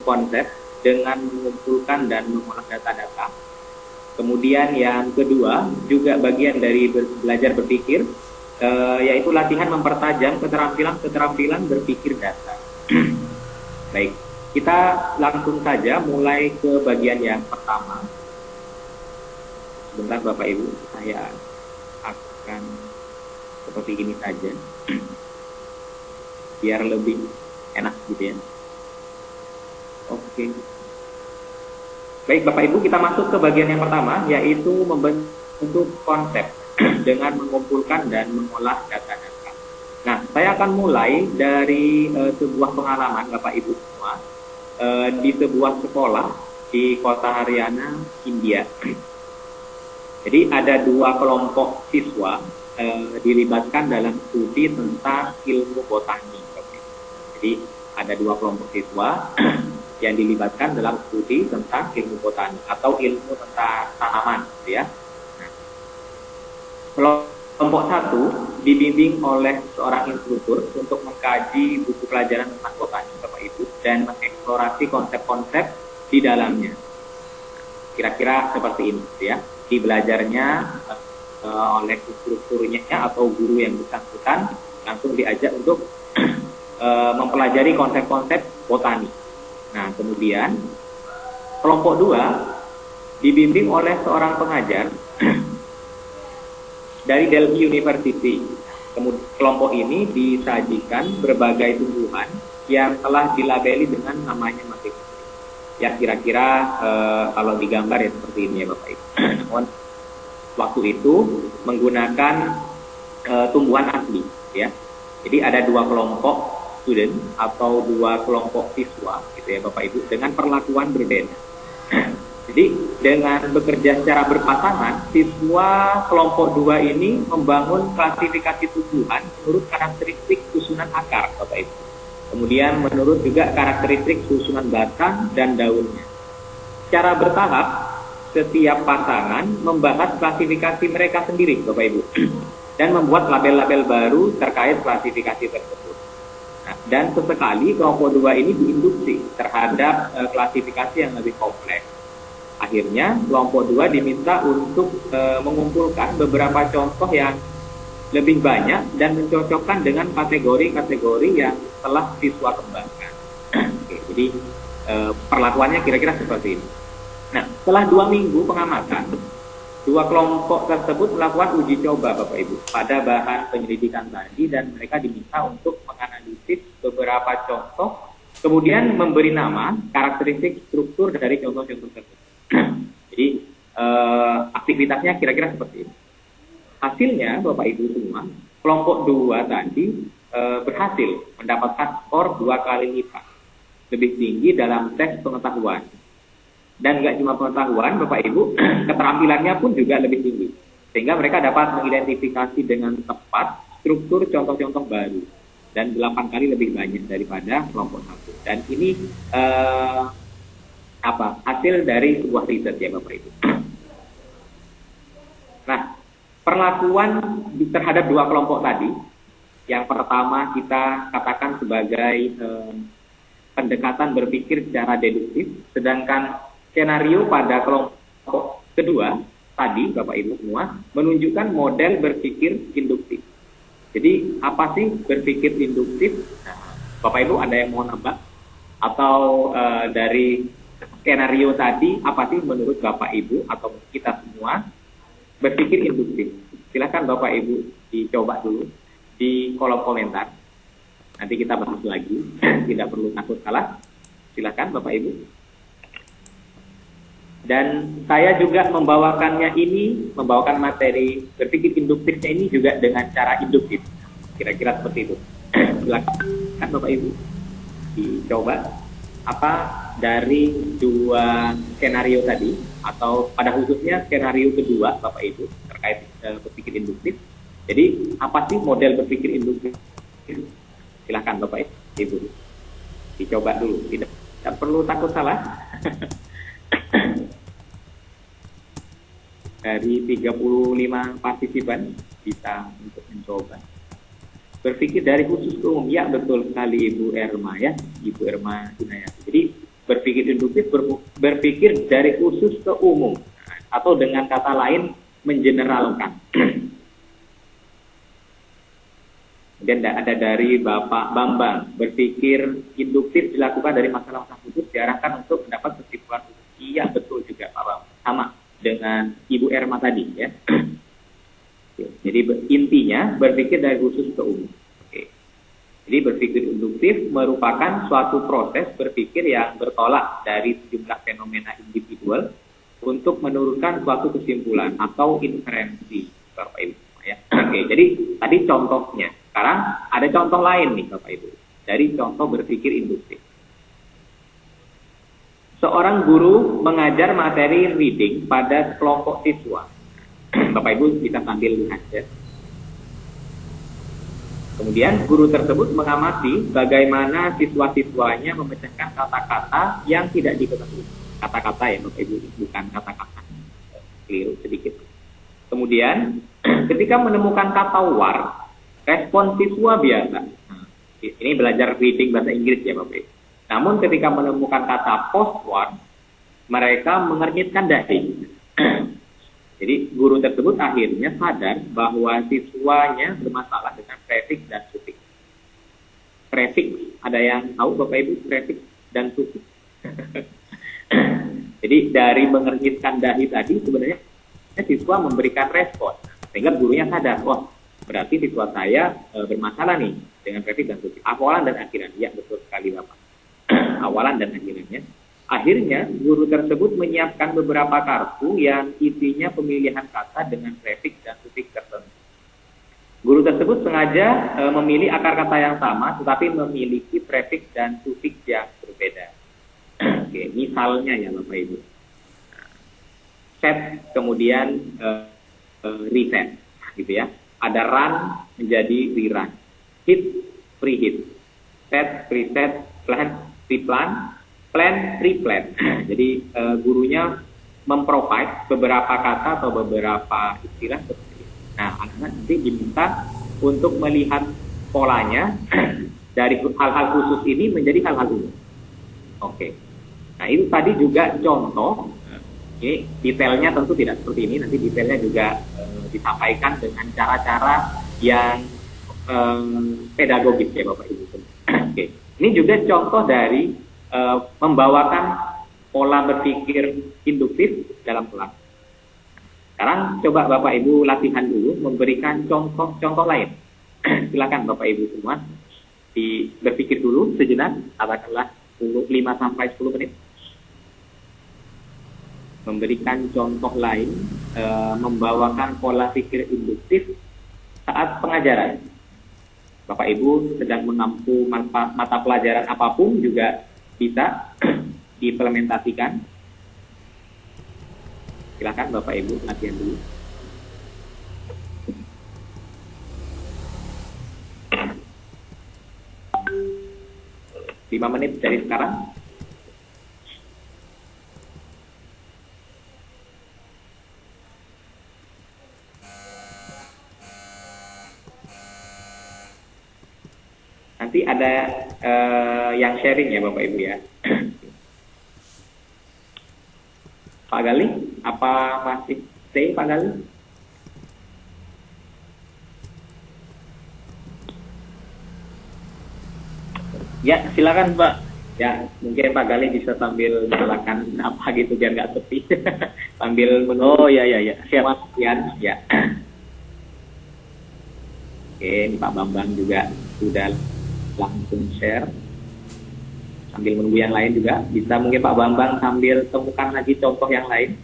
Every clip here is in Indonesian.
konsep dengan mengumpulkan dan mengolah data-data. Kemudian yang kedua juga bagian dari belajar berpikir, yaitu latihan mempertajam keterampilan berpikir data. Baik, kita langsung saja mulai ke bagian yang pertama. Sebentar Bapak Ibu, saya akan seperti ini saja, biar lebih enak gitu ya. Oke. Baik Bapak Ibu, kita masuk ke bagian yang pertama, yaitu membentuk konsep dengan mengumpulkan dan mengolah data-data. Nah, saya akan mulai dari sebuah pengalaman Bapak Ibu semua di sebuah sekolah di kota Haryana, India. Jadi ada dua kelompok siswa dilibatkan dalam studi tentang ilmu botani. Jadi ada dua kelompok siswa yang dilibatkan dalam studi tentang ilmu botani atau ilmu tentang tanaman, gitu ya. Nah, kelompok satu dibimbing oleh seorang instruktur untuk mengkaji buku pelajaran tentang botani, Bapak Ibu, dan mengeksplorasi konsep-konsep di dalamnya. Kira-kira seperti ini, gitu ya. Di belajarnya oleh instrukturnya atau guru yang bersangkutan langsung diajak untuk mempelajari konsep-konsep botani. Nah, kemudian kelompok dua dibimbing oleh seorang pengajar dari Delhi University. Kemudian kelompok ini disajikan berbagai tumbuhan yang telah dilabeli dengan namanya masing-masing. Ya, kira-kira kalau digambar ya seperti ini ya Bapak Ibu. Waktu itu menggunakan tumbuhan asli, ya. Jadi ada dua kelompok student atau dua kelompok siswa, gitu ya Bapak Ibu, dengan perlakuan berbeda. Jadi dengan bekerja secara berpasangan, siswa kelompok dua ini membangun klasifikasi tumbuhan menurut karakteristik susunan akar, Bapak Ibu. Kemudian menurut juga karakteristik susunan batang dan daunnya. Secara bertahap, setiap pasangan membahas klasifikasi mereka sendiri, Bapak Ibu, dan membuat label-label baru terkait klasifikasi tersebut. Nah, dan sesekali kelompok dua ini diinduksi terhadap klasifikasi yang lebih kompleks. Akhirnya kelompok dua diminta untuk mengumpulkan beberapa contoh yang lebih banyak dan mencocokkan dengan kategori-kategori yang telah siswa kembangkan. Oke, jadi perlakuannya kira-kira seperti ini. Nah, setelah 2 minggu pengamatan, dua kelompok tersebut melakukan uji coba Bapak Ibu pada bahan penyelidikan tadi, dan mereka diminta untuk menganalisis beberapa contoh, kemudian memberi nama, karakteristik, struktur dari contoh-contoh tersebut. Jadi aktivitasnya kira-kira seperti ini. Hasilnya Bapak Ibu semua, kelompok dua tadi berhasil mendapatkan skor 2 kali lipat lebih tinggi dalam tes pengetahuan. Dan nggak cuma pengetahuan, Bapak Ibu, keterampilannya pun juga lebih tinggi. Sehingga mereka dapat mengidentifikasi dengan tepat struktur contoh-contoh baru. Dan 8 kali lebih banyak daripada kelompok satu. Dan ini hasil dari sebuah riset ya Bapak Ibu. Nah, perlakuan terhadap dua kelompok tadi, yang pertama kita katakan sebagai pendekatan berpikir secara deduktif, sedangkan skenario pada kelompok kedua tadi Bapak Ibu semua menunjukkan model berpikir induktif. Jadi apa sih berpikir induktif? Nah, Bapak Ibu ada yang mau nebak? Atau dari skenario tadi apa sih menurut Bapak Ibu atau kita semua berpikir induktif? Silakan Bapak Ibu dicoba dulu di kolom komentar. Nanti kita bahas lagi, tidak perlu takut salah. Silakan Bapak Ibu. Dan saya juga membawakan materi berpikir induktifnya ini juga dengan cara induktif. Kira-kira seperti itu. Silakan Bapak Ibu dicoba apa dari dua skenario tadi, atau pada khususnya skenario kedua Bapak Ibu terkait berpikir induktif. Jadi apa sih model berpikir induktif? Silakan Bapak Ibu dicoba dulu, tidak perlu takut salah. Dari 35 partisipan bisa untuk mencoba. Berpikir dari khusus ke umum, ya betul sekali Ibu Erma ya, Ibu Erma Junayati. Jadi induktif berpikir dari khusus ke umum, atau dengan kata lain mengeneralkan. Kemudian ada dari Bapak Bambang, berpikir induktif dilakukan dari masalah-masalah khusus diarahkan untuk mendapat kesimpulan khusus. Iya, betul juga Pak Bambang. Sama dengan Ibu Erma tadi ya. Jadi intinya berpikir dari khusus ke umum. Oke. Jadi berpikir induktif merupakan suatu proses berpikir yang bertolak dari sejumlah fenomena individual untuk menurunkan suatu kesimpulan atau inferensi, Bapak Ibu. Ya. Oke, jadi tadi contohnya. Sekarang ada contoh lain nih Bapak Ibu. Dari contoh berpikir induktif. Seorang guru mengajar materi reading pada kelompok siswa. Bapak Ibu bisa sambil lihat ya. Kemudian guru tersebut mengamati bagaimana siswa-siswanya memecahkan kata-kata yang tidak diketahui. Kata-kata ya Bapak Ibu, bukan kata-kata. Keliru sedikit. Kemudian ketika menemukan kata war, respon siswa biasa. Ini belajar reading bahasa Inggris ya Bapak Ibu. Namun ketika menemukan kata post-war, mereka mengernyitkan dahi. Jadi guru tersebut akhirnya sadar bahwa siswanya bermasalah dengan prefiks dan sufiks. Prefiks, ada yang tahu Bapak Ibu prefiks dan sufiks? Jadi dari mengernyitkan dahi tadi sebenarnya siswa memberikan respon. Sehingga gurunya sadar, wah berarti siswa saya bermasalah nih dengan prefiks dan sufiks. Awalan dan akhiran, ya betul sekali Bapak. Awalan dan akhirannya. Akhirnya, guru tersebut menyiapkan beberapa kartu yang isinya pemilihan kata dengan prefiks dan sufiks tertentu. Guru tersebut sengaja memilih akar kata yang sama, tetapi memiliki prefiks dan sufiks yang berbeda. Oke, misalnya ya Bapak Ibu. Set, kemudian reset, gitu ya. Ada run menjadi rerun. Hit, preheat. Set, preset, plan, preplan. Plan, pre-plan. Jadi gurunya memprovide beberapa kata atau beberapa istilah seperti itu. Nah, anak-anak nanti diminta untuk melihat polanya dari hal-hal khusus ini menjadi hal-hal umum. Oke. Nah, itu tadi juga contoh. Ini detailnya tentu tidak seperti ini. Nanti detailnya juga disampaikan dengan cara-cara yang pedagogis ya Bapak Ibu. Oke. Ini juga contoh dari membawakan pola berpikir induktif dalam kelas. Sekarang coba Bapak Ibu latihan dulu memberikan contoh-contoh lain. Silakan Bapak Ibu semua berpikir dulu sejenak, katakanlah 5-10 menit. Memberikan contoh lain, membawakan pola pikir induktif saat pengajaran. Bapak Ibu sedang menempuh mata pelajaran apapun juga bisa diimplementasikan. Silakan Bapak Ibu latihan dulu. Lima menit dari sekarang. Nanti ada yang sharing ya Bapak Ibu ya. Pak Gali, apa masih stay Pak Gali? Ya silakan Pak. Ya mungkin Pak Gali bisa sambil nyalakan apa gitu biar nggak sepi. Sambil menunggu. Oh ya siap. Ya. Oke, ini Pak Bambang juga sudah langsung share. Sambil menunggu yang lain juga, bisa mungkin Pak Bambang sambil temukan lagi contoh yang lain.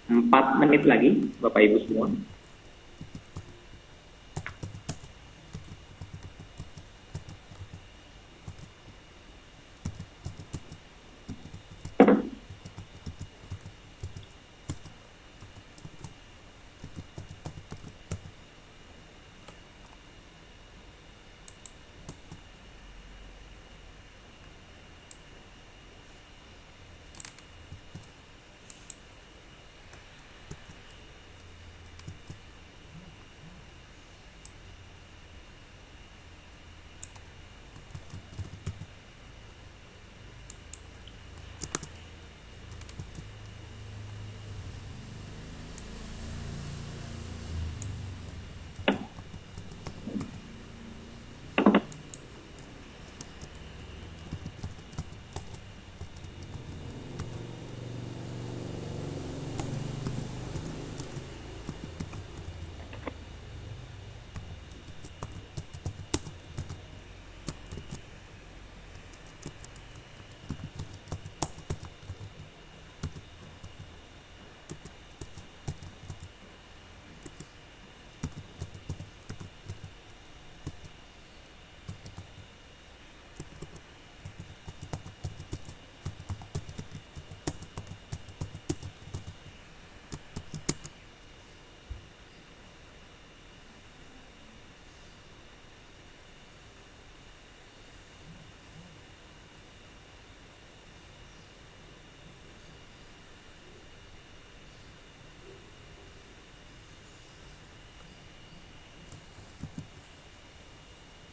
Empat menit lagi, Bapak Ibu semua.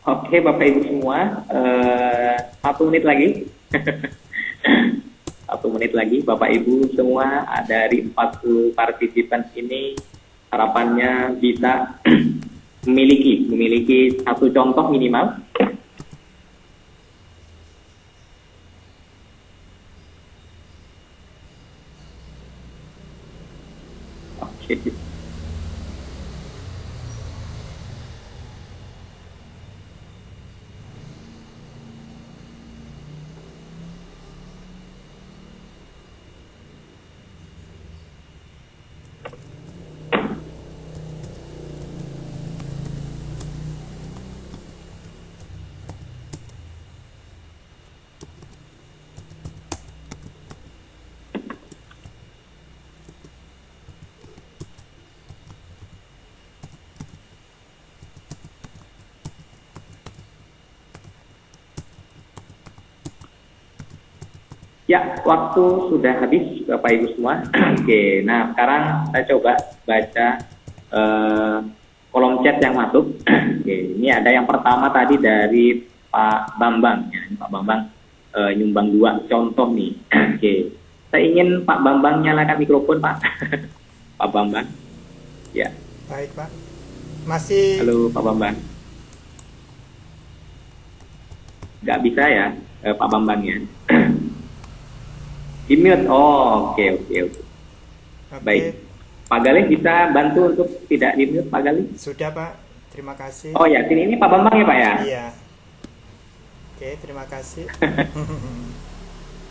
Oke, Bapak Ibu semua, 1 menit lagi. 1 menit lagi, Bapak Ibu semua dari 40 partisipan ini harapannya bisa memiliki satu contoh minimal. Oke. Ya, waktu sudah habis Bapak Ibu semua. Oke, nah sekarang saya coba baca kolom chat yang masuk. Oke, ini ada yang pertama tadi dari Pak Bambang. Ya, Pak Bambang nyumbang 2 contoh nih. Oke, saya ingin Pak Bambang nyalakan mikrofon, Pak. Pak Bambang. Ya. Baik, Pak. Masih. Halo, Pak Bambang. Nggak bisa ya, Pak Bambang ya. Di mute. Oh, oke. Baik. Pak Galih bisa bantu untuk tidak di mute, Pak Galih? Sudah, Pak. Terima kasih. Oh ya, sini ini Pak Bambang ya, Pak ya? Iya. Oke, terima kasih.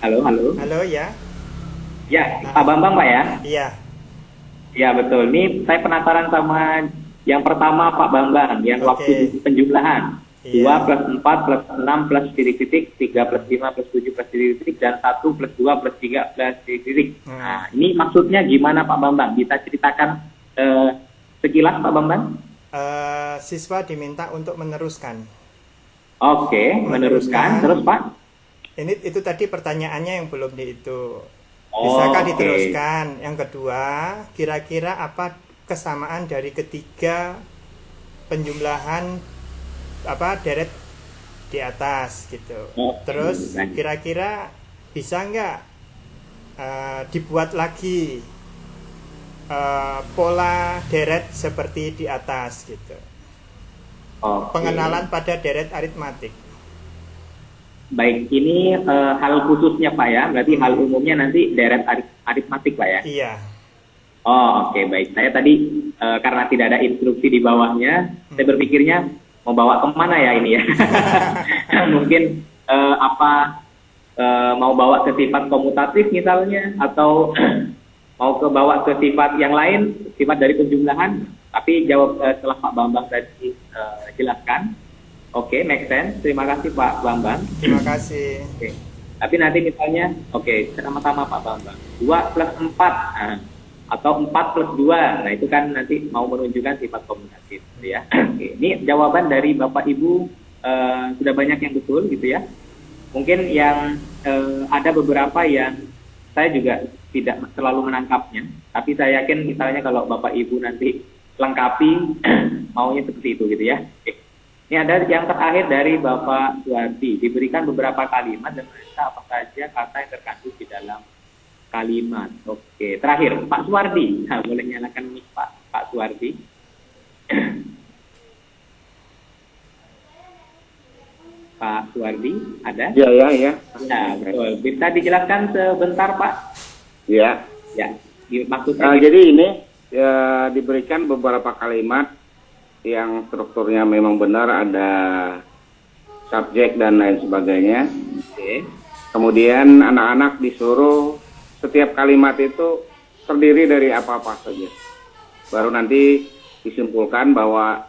Halo. Halo, ya. Ya, Pak Bambang, Pak ya? Iya. Ya, betul. Ini saya penasaran sama yang pertama Pak Bambang, yang waktu penjumlahan. Iya. 2 plus 4 plus 6 plus titik-titik, 3 plus 5 plus 7 plus titik-titik, dan 1 plus 2 plus 3 plus titik-titik. Nah, ini maksudnya gimana Pak Bambang? Bisa ceritakan sekilas Pak Bambang? Siswa diminta untuk meneruskan. Oke, meneruskan. Terus Pak? Itu tadi pertanyaannya yang belum dihitung. Bisakah diteruskan? Yang kedua, kira-kira apa kesamaan dari ketiga penjumlahan deret di atas gitu. Terus kira-kira bisa nggak dibuat lagi pola deret seperti di atas gitu. Pengenalan pada deret aritmatik. Baik, ini hal khususnya Pak ya, berarti hal umumnya nanti deret aritmatik Pak ya? Iya. Oh, oke, baik. Saya tadi karena tidak ada instruksi di bawahnya, saya berpikirnya mau bawa kemana ya ini ya? Mungkin mau bawa ke sifat komutatif misalnya, atau mau bawa ke sifat yang lain, sifat dari penjumlahan. Tapi jawab setelah Pak Bambang tadi jelaskan. Oke, make sense. Terima kasih Pak Bambang. Terima kasih. Oke. Tapi nanti misalnya, sama-sama Pak Bambang. 2 plus 4. Atau 4 plus 2, nah itu kan nanti mau menunjukkan sifat komutatif gitu ya. Oke, ini jawaban dari Bapak Ibu sudah banyak yang betul gitu ya. Mungkin yang ada beberapa yang saya juga tidak terlalu menangkapnya, tapi saya yakin misalnya kalau Bapak Ibu nanti lengkapi maunya seperti itu gitu ya. Oke. Ini ada yang terakhir dari Bapak Suwardi, diberikan beberapa kalimat dan mereka apa saja kata yang terkandung di dalam kalimat. Oke, terakhir Pak Suwardi. Nah, boleh nyalakan mic Pak Suwardi. Pak Suwardi ada? Ya. Nah, betul. Bisa dijelaskan sebentar Pak? Ya. Ya. Maksudnya jadi ini ya, diberikan beberapa kalimat yang strukturnya memang benar, ada subjek dan lain sebagainya. Oke. Kemudian anak-anak disuruh setiap kalimat itu terdiri dari apa-apa saja. Baru nanti disimpulkan bahwa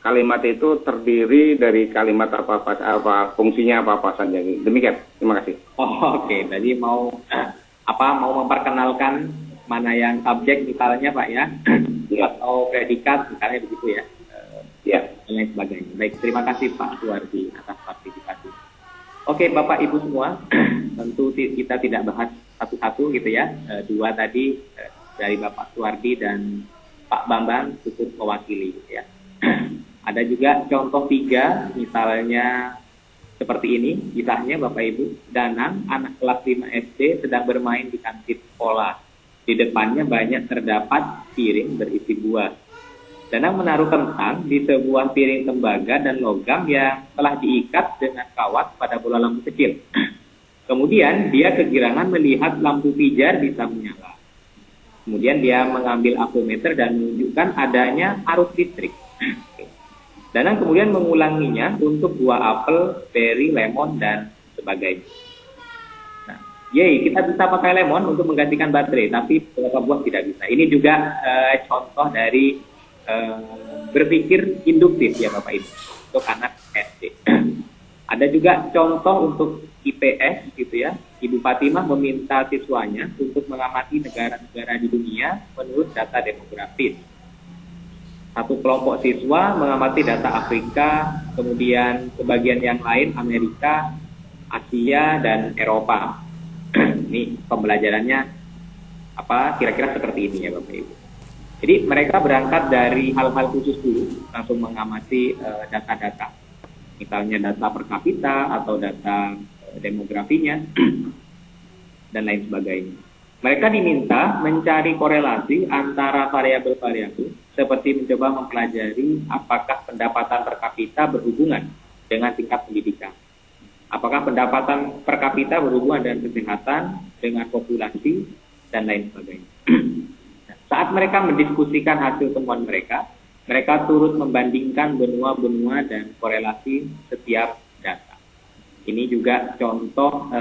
kalimat itu terdiri dari kalimat apa fungsinya apa saja. Demikian. Terima kasih. Oke. Jadi mau memperkenalkan mana yang subjek misalnya Pak ya, atau predikat misalnya begitu ya. Ya. Dan lain sebagainya. Baik, terima kasih Pak Suwardi atas partisipasi. Oke, Bapak Ibu semua, tentu kita tidak bahas satu-satu gitu ya. 2 tadi dari Bapak Suwardi dan Pak Bambang cukup mewakili gitu ya. Ada juga contoh 3, misalnya seperti ini, kisahnya Bapak Ibu. Danang, anak kelas 5 SD, sedang bermain di kantin sekolah. Di depannya banyak terdapat piring berisi buah. Danang menaruh kentang di sebuah piring tembaga dan logam yang telah diikat dengan kawat pada bola lampu kecil. Kemudian dia kegirangan melihat lampu pijar bisa menyala. Kemudian dia mengambil ampermeter dan menunjukkan adanya arus listrik. Danang kemudian mengulanginya untuk buah apel, peri, lemon, dan sebagainya. Nah, kita bisa pakai lemon untuk menggantikan baterai, tapi beberapa buah tidak bisa. Ini juga contoh dari berpikir induktif ya Bapak Ibu, untuk anak SD. Ada juga contoh untuk IPS gitu ya. Ibu Fatimah meminta siswanya untuk mengamati negara-negara di dunia menurut data demografis. Satu kelompok siswa mengamati data Afrika, kemudian sebagian yang lain Amerika, Asia, dan Eropa. Ini pembelajarannya kira-kira seperti ini ya Bapak Ibu. Jadi mereka berangkat dari hal-hal khusus dulu, langsung mengamati data-data. Misalnya data per kapita atau data demografinya, dan lain sebagainya. Mereka diminta mencari korelasi antara variabel-variabel, seperti mencoba mempelajari apakah pendapatan per kapita berhubungan dengan tingkat pendidikan. Apakah pendapatan per kapita berhubungan dengan kesehatan, dengan populasi, dan lain sebagainya. Saat mereka mendiskusikan hasil temuan mereka turut membandingkan benua-benua dan korelasi setiap data. Ini juga contoh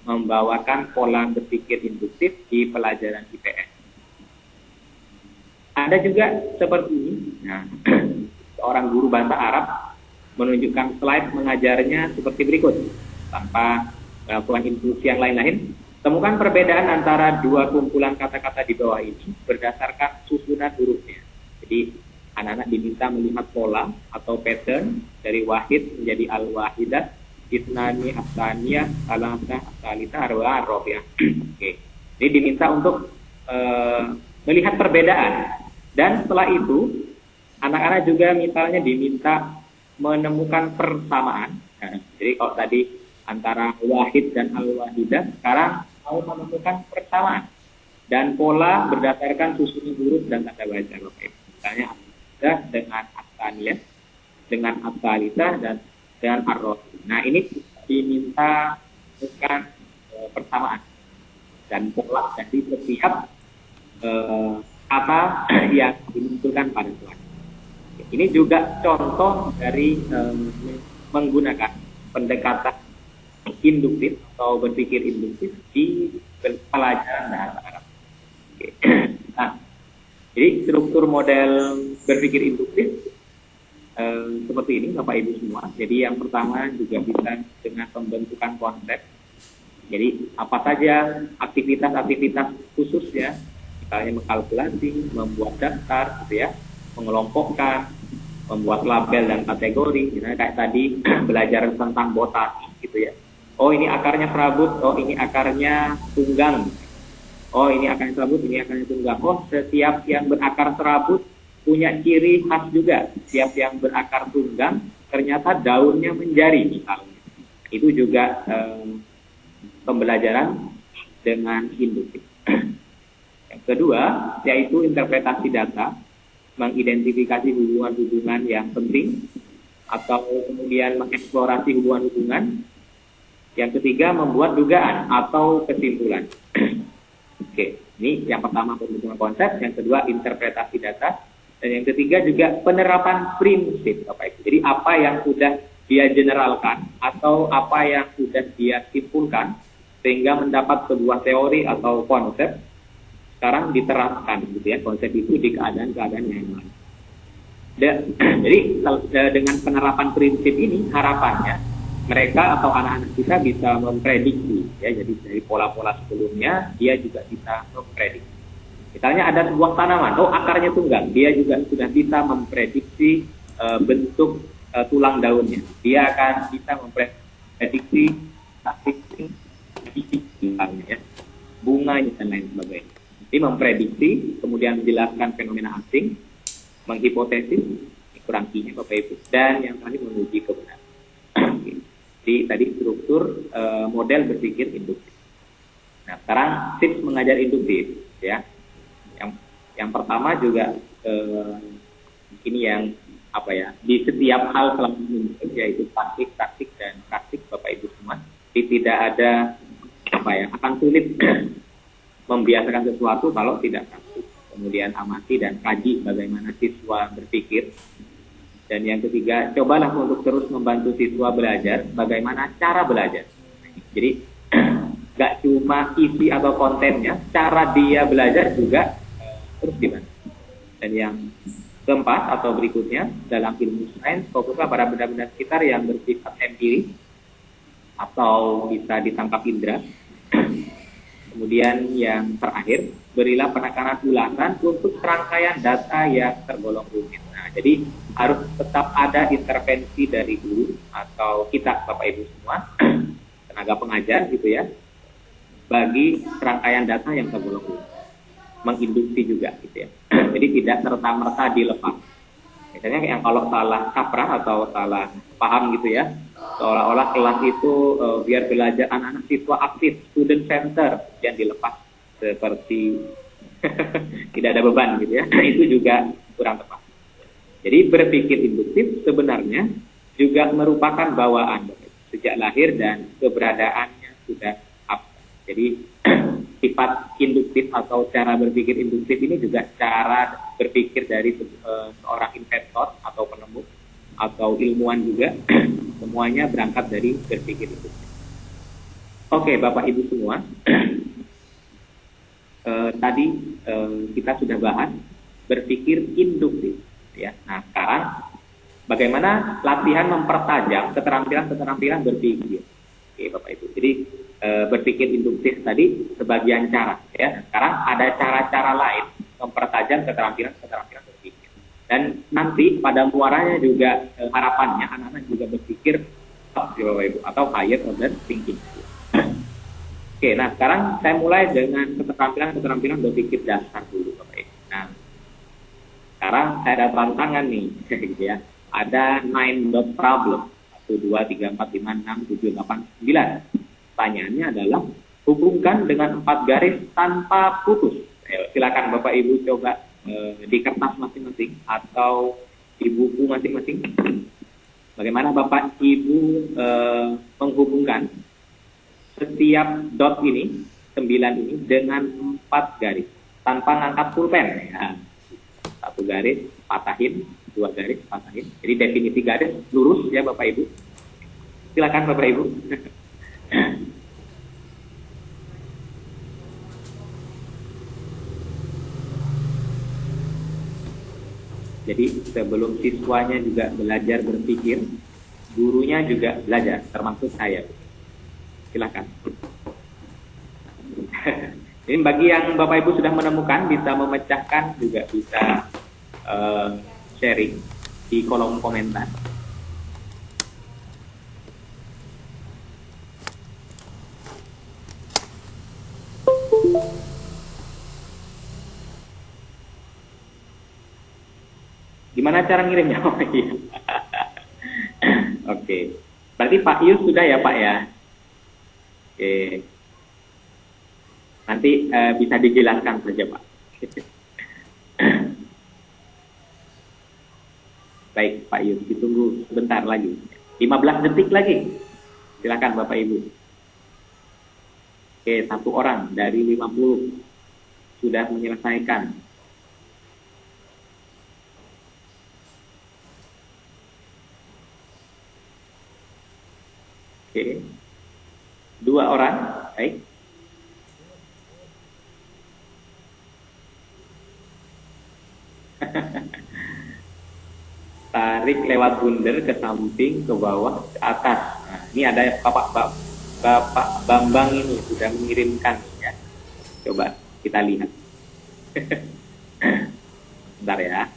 membawakan pola berpikir induktif di pelajaran IPS. Ada juga seperti ini. Nah, seorang guru bahasa Arab menunjukkan slide mengajarnya seperti berikut, tanpa melakukan instruksi yang lain-lain. Temukan perbedaan antara dua kumpulan kata-kata di bawah ini berdasarkan susunan hurufnya. Jadi anak-anak diminta melihat pola atau pattern dari wahid menjadi al-wahidah, itnani, asaniyah, salasah, asalita, arwa, arrofiah. Oke. Jadi diminta untuk melihat perbedaan. Dan setelah itu, anak-anak juga misalnya diminta menemukan persamaan. Nah, jadi kalau tadi antara wahid dan al-wahidah, sekarang mau menemukan persamaan. Dan pola berdasarkan susunan huruf dan tanda baca. Misalnya al-wahidah dengan asaniyah, dengan asalita, dan dengan arrofiah. Nah, ini diminta menemukan persamaan dan pola dari setiap kata yang dimunculkan pada suara. Ini juga contoh dari menggunakan pendekatan induktif atau berpikir induktif di pelajaran bahasa Arab. Oke. Nah, jadi struktur model berpikir induktif seperti ini Bapak Ibu semua. Jadi yang pertama juga bisa dengan pembentukan konsep. Jadi apa saja aktivitas-aktivitas khusus ya, misalnya mengkalkulasi, membuat daftar, gitu ya, mengelompokkan, membuat label dan kategori. Misalnya kayak tadi belajar tentang botani, gitu ya. Oh ini akarnya serabut, oh ini akarnya tunggang, oh ini akarnya serabut, ini akarnya tunggang. Oh setiap yang berakar serabut punya ciri khas juga. Setiap yang berakar tunggang ternyata daunnya menjari misalnya. Itu juga pembelajaran dengan induktif. Yang kedua, yaitu interpretasi data, mengidentifikasi hubungan-hubungan yang penting, atau kemudian mengeksplorasi hubungan-hubungan. Yang ketiga, membuat dugaan atau kesimpulan. Oke, ini yang pertama pembentukan konsep, yang kedua interpretasi data, dan yang ketiga juga penerapan prinsip. Jadi apa yang sudah dia generalkan atau apa yang sudah dia simpulkan sehingga mendapat sebuah teori atau konsep, sekarang diterapkan gitu ya, konsep itu di keadaan-keadaan yang lain. Jadi dengan penerapan prinsip ini harapannya mereka atau anak-anak kita bisa memprediksi ya, jadi dari pola-pola sebelumnya dia juga bisa memprediksi. Misalnya ada sebuah tanaman, oh akarnya tunggang, dia juga sudah bisa memprediksi bentuk tulang daunnya. Dia akan bisa memprediksi misalnya ya, bunganya dan lain sebagainya. Jadi memprediksi, kemudian menjelaskan fenomena asing, menghipotesis, kurang I-nya Bapak Ibu. Dan yang terakhir menguji kebenaran. Jadi tadi struktur model berpikir induktif. Nah, sekarang tips mengajar induktif ya. Yang pertama juga ini yang apa ya, di setiap hal selama menuntut, yaitu praktik dan praktik Bapak Ibu semua. Jadi tidak ada apa ya, akan sulit membiasakan sesuatu kalau tidak praktik. Kemudian amati dan kaji bagaimana siswa berpikir. Dan yang ketiga, cobalah untuk terus membantu siswa belajar bagaimana cara belajar. Jadi gak cuma isi atau kontennya, cara dia belajar juga terus dibantu. Dan yang keempat atau berikutnya, dalam ilmu sains fokuslah pada benda-benda sekitar yang bersifat empiris atau bisa ditangkap indera. Kemudian yang terakhir, berilah penekanan ulasan untuk serangkaian data yang tergolong rumit. Nah, jadi harus tetap ada intervensi dari guru atau kita Bapak Ibu semua, tenaga pengajar gitu ya, bagi serangkaian data yang tergolong rumit. Menginduksi juga gitu ya. Jadi tidak serta-merta dilepas. Misalnya yang kalau salah kaprah atau salah paham gitu ya, seolah-olah kelas itu biar belajar anak-anak siswa aktif, student center, yang dilepas seperti tidak ada beban gitu ya. Itu juga kurang tepat. Jadi berpikir induktif sebenarnya juga merupakan bawaan sejak lahir dan keberadaannya sudah apa. Jadi sifat induktif atau cara berpikir induktif ini juga cara berpikir dari seorang inventor atau penemu atau ilmuwan juga. Semuanya berangkat dari berpikir induktif. Oke, Bapak Ibu semua, tadi kita sudah bahas berpikir induktif ya. Nah, sekarang bagaimana latihan mempertajam keterampilan berpikir. Oke, Bapak Ibu. Jadi berpikir induktif tadi sebagian cara ya. Sekarang ada cara-cara lain mempertajam keterampilan berpikir. Dan nanti pada muaranya juga harapannya anak-anak juga berpikir Bapak Ibu atau higher order thinking. Oke, nah sekarang saya mulai dengan keterampilan berpikir dasar dulu Bapak Ibu. Nah, sekarang saya ada tantangan nih gitu ya. Ada 9 dot problem. 1, 2, 3, 4, 5, 6, 7, 8, 9. Pertanyaannya adalah hubungkan dengan 4 garis tanpa putus. Silakan Bapak Ibu coba di kertas masing-masing atau di buku masing-masing. Bagaimana Bapak Ibu menghubungkan setiap dot ini, 9 ini dengan 4 garis tanpa ngangkat pulpen ya. 1 garis patahin, 2 garis patahin. Jadi definisi garis lurus ya Bapak Ibu. Silakan Bapak Ibu. Jadi sebelum siswanya juga belajar berpikir, gurunya juga belajar, termasuk saya. Silakan. Ini bagi yang Bapak Ibu sudah menemukan, bisa memecahkan, juga bisa sharing di kolom komentar. Gimana cara ngirimnya? Oh, iya. Oke. Berarti Pak Yus sudah ya Pak ya? Oke. Nanti bisa dijelaskan saja Pak. Baik Pak Yus, ditunggu sebentar lagi. 15 detik lagi. Silakan Bapak Ibu. Oke, 1 orang dari 50 sudah menyelesaikan. Oke, 2 orang, baik. Tarik lewat bundar ke samping, ke bawah, ke atas. Nah, ini ada Bapak Bambang ini sudah mengirimkan ya. Coba kita lihat. Bentar ya.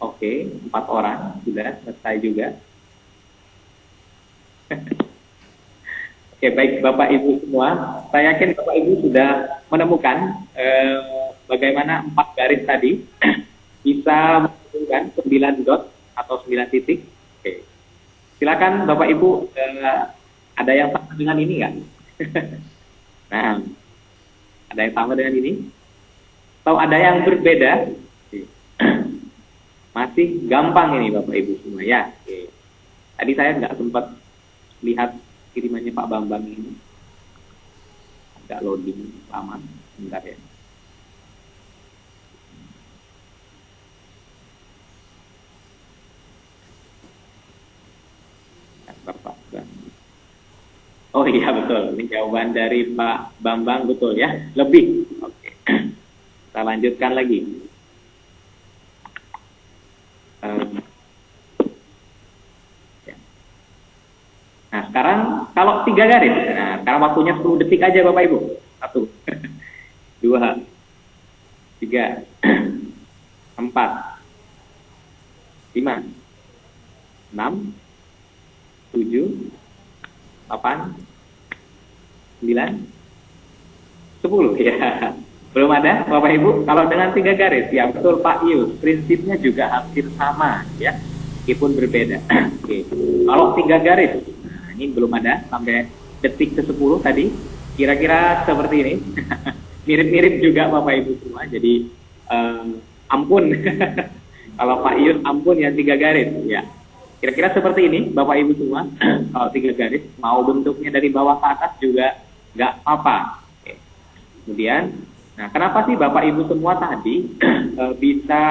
Oke, 4 orang sudah selesai juga. Oke, baik Bapak Ibu semua, saya yakin Bapak Ibu sudah menemukan bagaimana 4 garis tadi bisa menunjukkan 9 dot atau 9 titik. Oke. Silakan Bapak Ibu, ada yang sama dengan ini nggak? Nah, ada yang sama dengan ini? Atau ada yang berbeda? Masih gampang ini Bapak Ibu semua ya. Oke. Tadi saya nggak sempat lihat kirimannya Pak Bambang ini. Agak loading lama. Bentar ya. Bapak Bambang. Oh iya betul. Ini jawaban dari Pak Bambang betul ya. Lebih. Oke. Kita lanjutkan lagi. Nah, sekarang kalau 3 garis, nah, sekarang waktunya 10 detik aja Bapak Ibu. 1, 2, 3, 4, 5, 6, 7, 8, 9, 10 ya. Belum ada Bapak Ibu? Kalau dengan 3 garis, ya betul Pak Yus, prinsipnya juga hampir sama ya, meskipun berbeda. Oke. Kalau 3 garis, ini belum ada sampai detik ke-10 tadi, kira-kira seperti ini. Mirip-mirip juga Bapak Ibu semua, jadi ampun kalau Pak Yus ampun ya 3 garis ya. Kira-kira seperti ini Bapak Ibu semua. Kalau 3 garis, mau bentuknya dari bawah ke atas juga nggak apa-apa. Oke. Kemudian, nah kenapa sih Bapak Ibu semua tadi bisa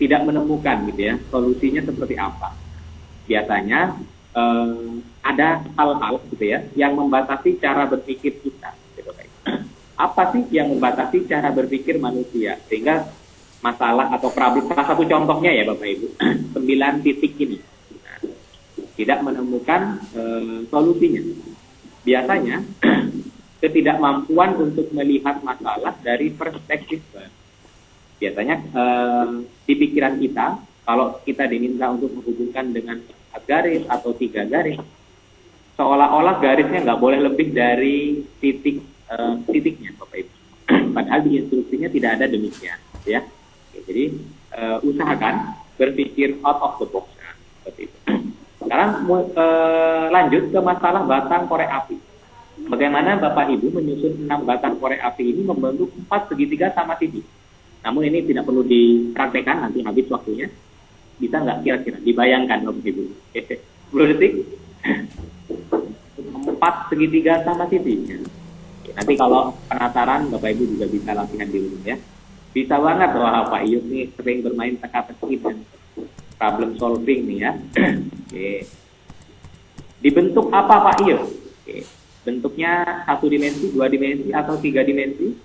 tidak menemukan gitu ya, solusinya seperti apa? Biasanya ada hal-hal gitu ya yang membatasi cara berpikir kita gitu, guys. Apa sih yang membatasi cara berpikir manusia sehingga masalah atau problem, salah satu contohnya ya Bapak Ibu 9 titik ini tidak menemukan solusinya. Biasanya ketidakmampuan untuk melihat masalah dari perspektif baru. Biasanya di pikiran kita, kalau kita diminta untuk menghubungkan dengan 4 garis atau 3 garis, seolah-olah garisnya nggak boleh lebih dari titiknya, Bapak Ibu. Padahal di instruksinya tidak ada demikian, ya. Oke, jadi usahakan berpikir out of the box, ya, seperti itu. Sekarang lanjut ke masalah batang korek api. Bagaimana Bapak Ibu menyusun 6 batang korek api ini membentuk 4 segitiga sama titik. Namun ini tidak perlu dipraktekkan, nanti habis waktunya. Bisa nggak kira-kira dibayangkan Bapak Ibu? 10 detik. 4 segitiga sama titik. Nanti kalau penasaran Bapak Ibu juga bisa latihan di rumah ya. Bisa banget, wah Pak Iyuk nih sering bermain teka-teki dan problem solving nih ya. Oke. Dibentuk apa Pak Iyuk? Oke. Bentuknya 1 dimensi, 2 dimensi, atau 3 dimensi?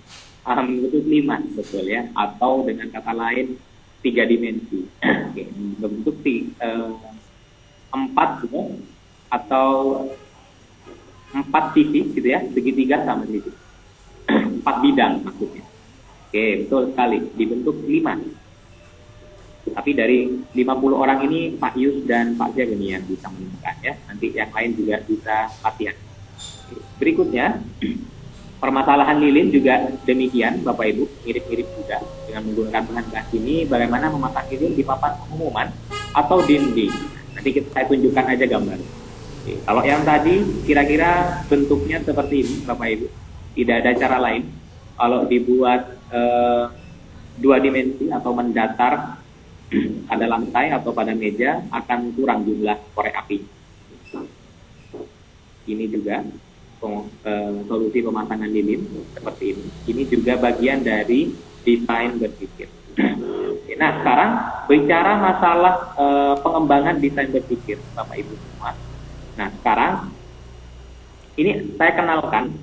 Bentuk 5, betul ya. Atau dengan kata lain 3 dimensi. Oke. Bentuk 4 gitu, atau 4 sisi gitu ya, segitiga sama sisi. 4 bidang maksudnya. Oke, betul sekali. Dibentuk 5. Tapi dari 50 orang ini Pak Yus dan Pak Jag ini yang bisa menemukan ya. Nanti yang lain juga bisa latihan. Berikutnya, permasalahan lilin juga demikian Bapak Ibu, mirip-mirip juga dengan menggunakan bahan gas ini. Bagaimana memasang lilin di papan pengumuman atau dinding. Nanti saya tunjukkan aja gambar. Oke, kalau yang tadi kira-kira bentuknya seperti ini Bapak Ibu, tidak ada cara lain. Kalau dibuat 2 dimensi atau mendatar pada lantai atau pada meja, akan kurang jumlah korek api. Ini juga solusi pemasangan lilin seperti ini. Ini juga bagian dari desain berpikir. Nah, sekarang bicara masalah pengembangan desain berpikir Bapak Ibu semua. Nah, sekarang ini saya kenalkan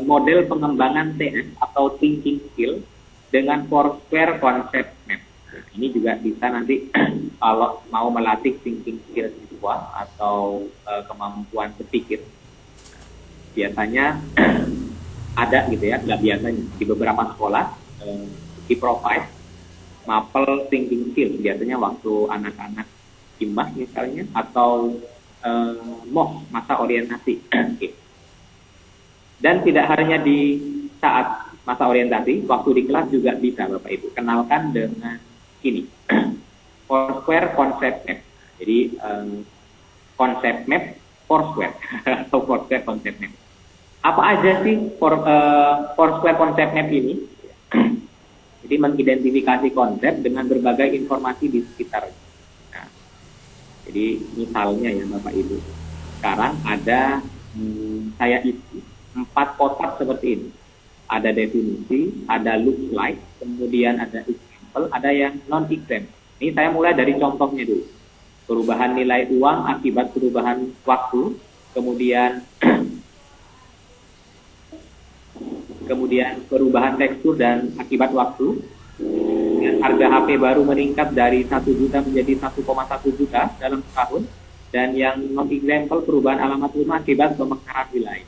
model pengembangan TS atau thinking skill dengan Foursquare Concept Map. Nah, ini juga bisa nanti kalau mau melatih thinking skill siswa atau kemampuan berpikir. Biasanya ada gitu ya, nggak biasanya di beberapa sekolah di provide mapel thinking skill. Biasanya waktu anak-anak simbah misalnya atau MOOC, masa orientasi. Okay. Dan tidak hanya di saat masa orientasi, waktu di kelas juga bisa Bapak Ibu. Kenalkan dengan ini, Foursquare Concept Map. Jadi konsep map Foursquare atau Foursquare Concept Map. Apa aja sih Foursquare Concept Map ini? Jadi mengidentifikasi konsep dengan berbagai informasi di sekitar. Nah, jadi misalnya ya Bapak Ibu, sekarang ada saya isi 4 kotak seperti ini. Ada definisi, ada looks like, kemudian ada example, ada yang non-example. Ini saya mulai dari contohnya dulu. Perubahan nilai uang akibat perubahan waktu, kemudian perubahan tekstur dan akibat waktu. Harga HP baru meningkat dari 1 juta menjadi 1,1 juta dalam setahun. Dan yang non-example perubahan alamat rumah akibat pemekaran wilayah.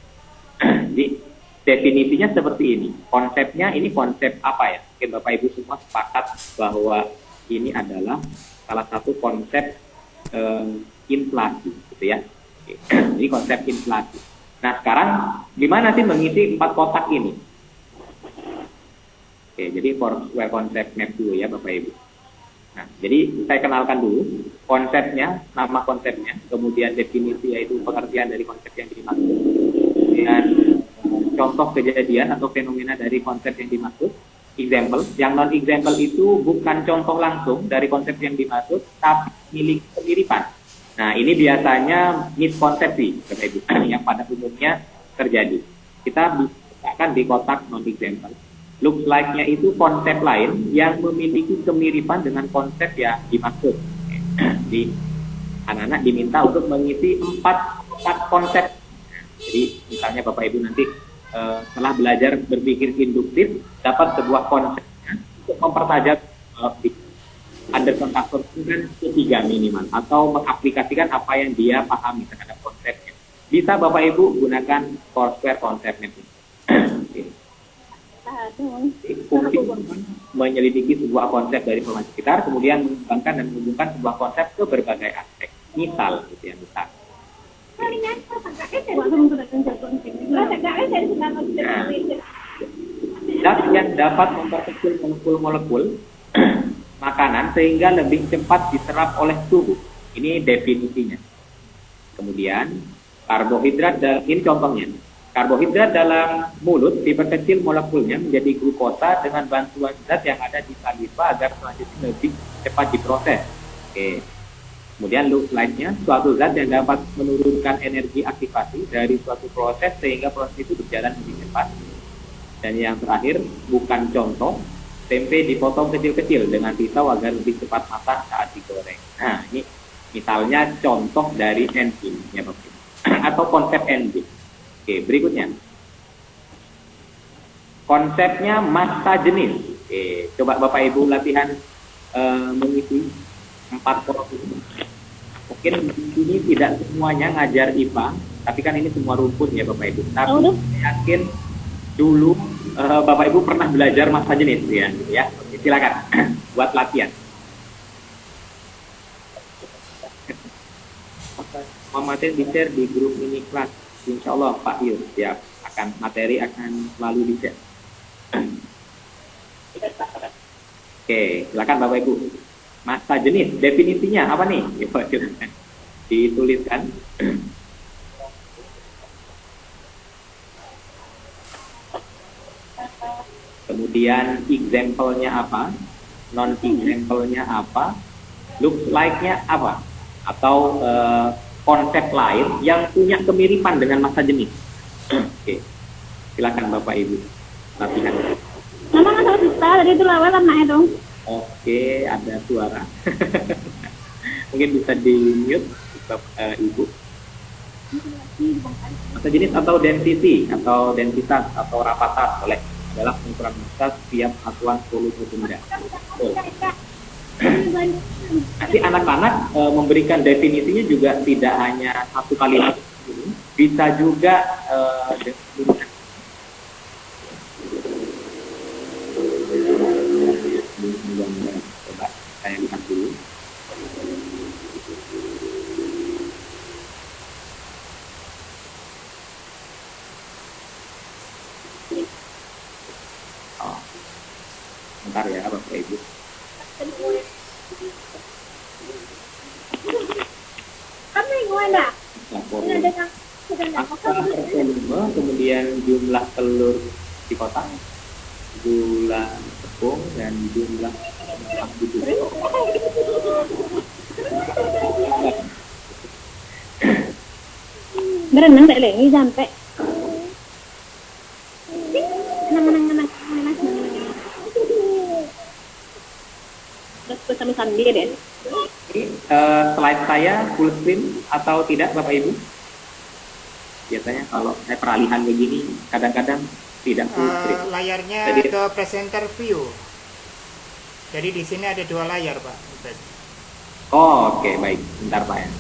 Jadi definisinya seperti ini. Konsepnya ini konsep apa ya? Mungkin Bapak Ibu semua sepakat bahwa ini adalah salah satu konsep inflasi, gitu ya. Ini konsep inflasi. Nah sekarang gimana sih mengisi 4 kotak ini? Oke, jadi Foursquare Concept Map dulu ya Bapak Ibu. Nah, jadi saya kenalkan dulu konsepnya, nama konsepnya, kemudian definisi yaitu pengertian dari konsep yang dimaksud, kemudian contoh kejadian atau fenomena dari konsep yang dimaksud, example. Yang non-example itu bukan contoh langsung dari konsep yang dimaksud, tapi milik kemiripan. Nah, ini biasanya miskonsepsi, Bapak Ibu, yang pada umumnya terjadi. Kita bisa di kotak non-example. Looks like-nya itu konsep lain yang memiliki kemiripan dengan konsep yang dimaksud. Di anak-anak diminta untuk mengisi 4 konsep. Jadi misalnya Bapak Ibu nanti setelah belajar berpikir induktif dapat sebuah konsep untuk mempertajam under construction kan ketiga minimal atau mengaplikasikan apa yang dia pahami terhadap konsepnya. Bisa Bapak Ibu gunakan Foursquare Concept Map. Fungsi menyelidiki sebuah konsep dari pemain sekitar, kemudian mengembangkan dan menghubungkan sebuah konsep ke berbagai aspek. Misal, gitu ya, misal. Zat yang dapat memperkecil molekul-molekul makanan sehingga lebih cepat diserap oleh tubuh. Ini definisinya. Kemudian karbohidrat, ini contohnya. Karbohidrat dalam mulut diperkecil molekulnya menjadi glukosa dengan bantuan zat yang ada di saliva agar selanjutnya lebih cepat diproses. Oke. Kemudian look like-nya, suatu zat yang dapat menurunkan energi aktivasi dari suatu proses sehingga proses itu berjalan lebih cepat. Dan yang terakhir, bukan contoh, tempe dipotong kecil-kecil dengan pisau agar lebih cepat matang saat digoreng. Nah, ini misalnya contoh dari enzim, ya Bapak Ibu. Atau konsep enzim. Oke, berikutnya. Konsepnya massa jenis. Oke, coba Bapak Ibu latihan mengisi 4 kotak ini. Mungkin ini tidak semuanya ngajar IPA, tapi kan ini semua rumpun ya Bapak Ibu. Tapi saya yakin dulu Bapak Ibu pernah belajar massa jenis ya, gitu ya. Oke, silakan buat latihan. Materi di-share di grup ini kelas. Insya Allah Pak Yus ya materi akan selalu di-share. Oke, silakan Bapak Ibu. Massa jenis, definisinya apa nih? Coba silakan dituliskan. Kemudian example-nya apa? Non-example-nya apa? Looks like-nya apa? Atau konsep lain yang punya kemiripan dengan massa jenis. Oke, silakan Bapak Ibu latihan. Mama nggak tahu bisa, tadi itu lewat anaknya dong. Oke, ada suara. Mungkin bisa di mute Ibu. Massa jenis atau density atau densitas atau rapatan oleh adalah pengukuran massa setiap satuan volume benda. Nanti anak-anak memberikan definisinya juga tidak hanya satu kalimat, bisa juga coba saya lihat dulu. Bentar ya Bapak Ibu. Kami ada. Volume. Aktor per volume, kemudian jumlah telur di kotak, jumlah tepung, dan jumlah aktivitas. Berenang tak lagi sampai. Nang. Terus sambil deh. Ini slide saya full screen atau tidak Bapak Ibu? Biasanya kalau saya peralihan begini kadang-kadang tidak full screen. Layarnya Jadi, ke presenter view. Jadi di sini ada 2 layar, Pak. oh, oke, baik. Bentar Pak ya.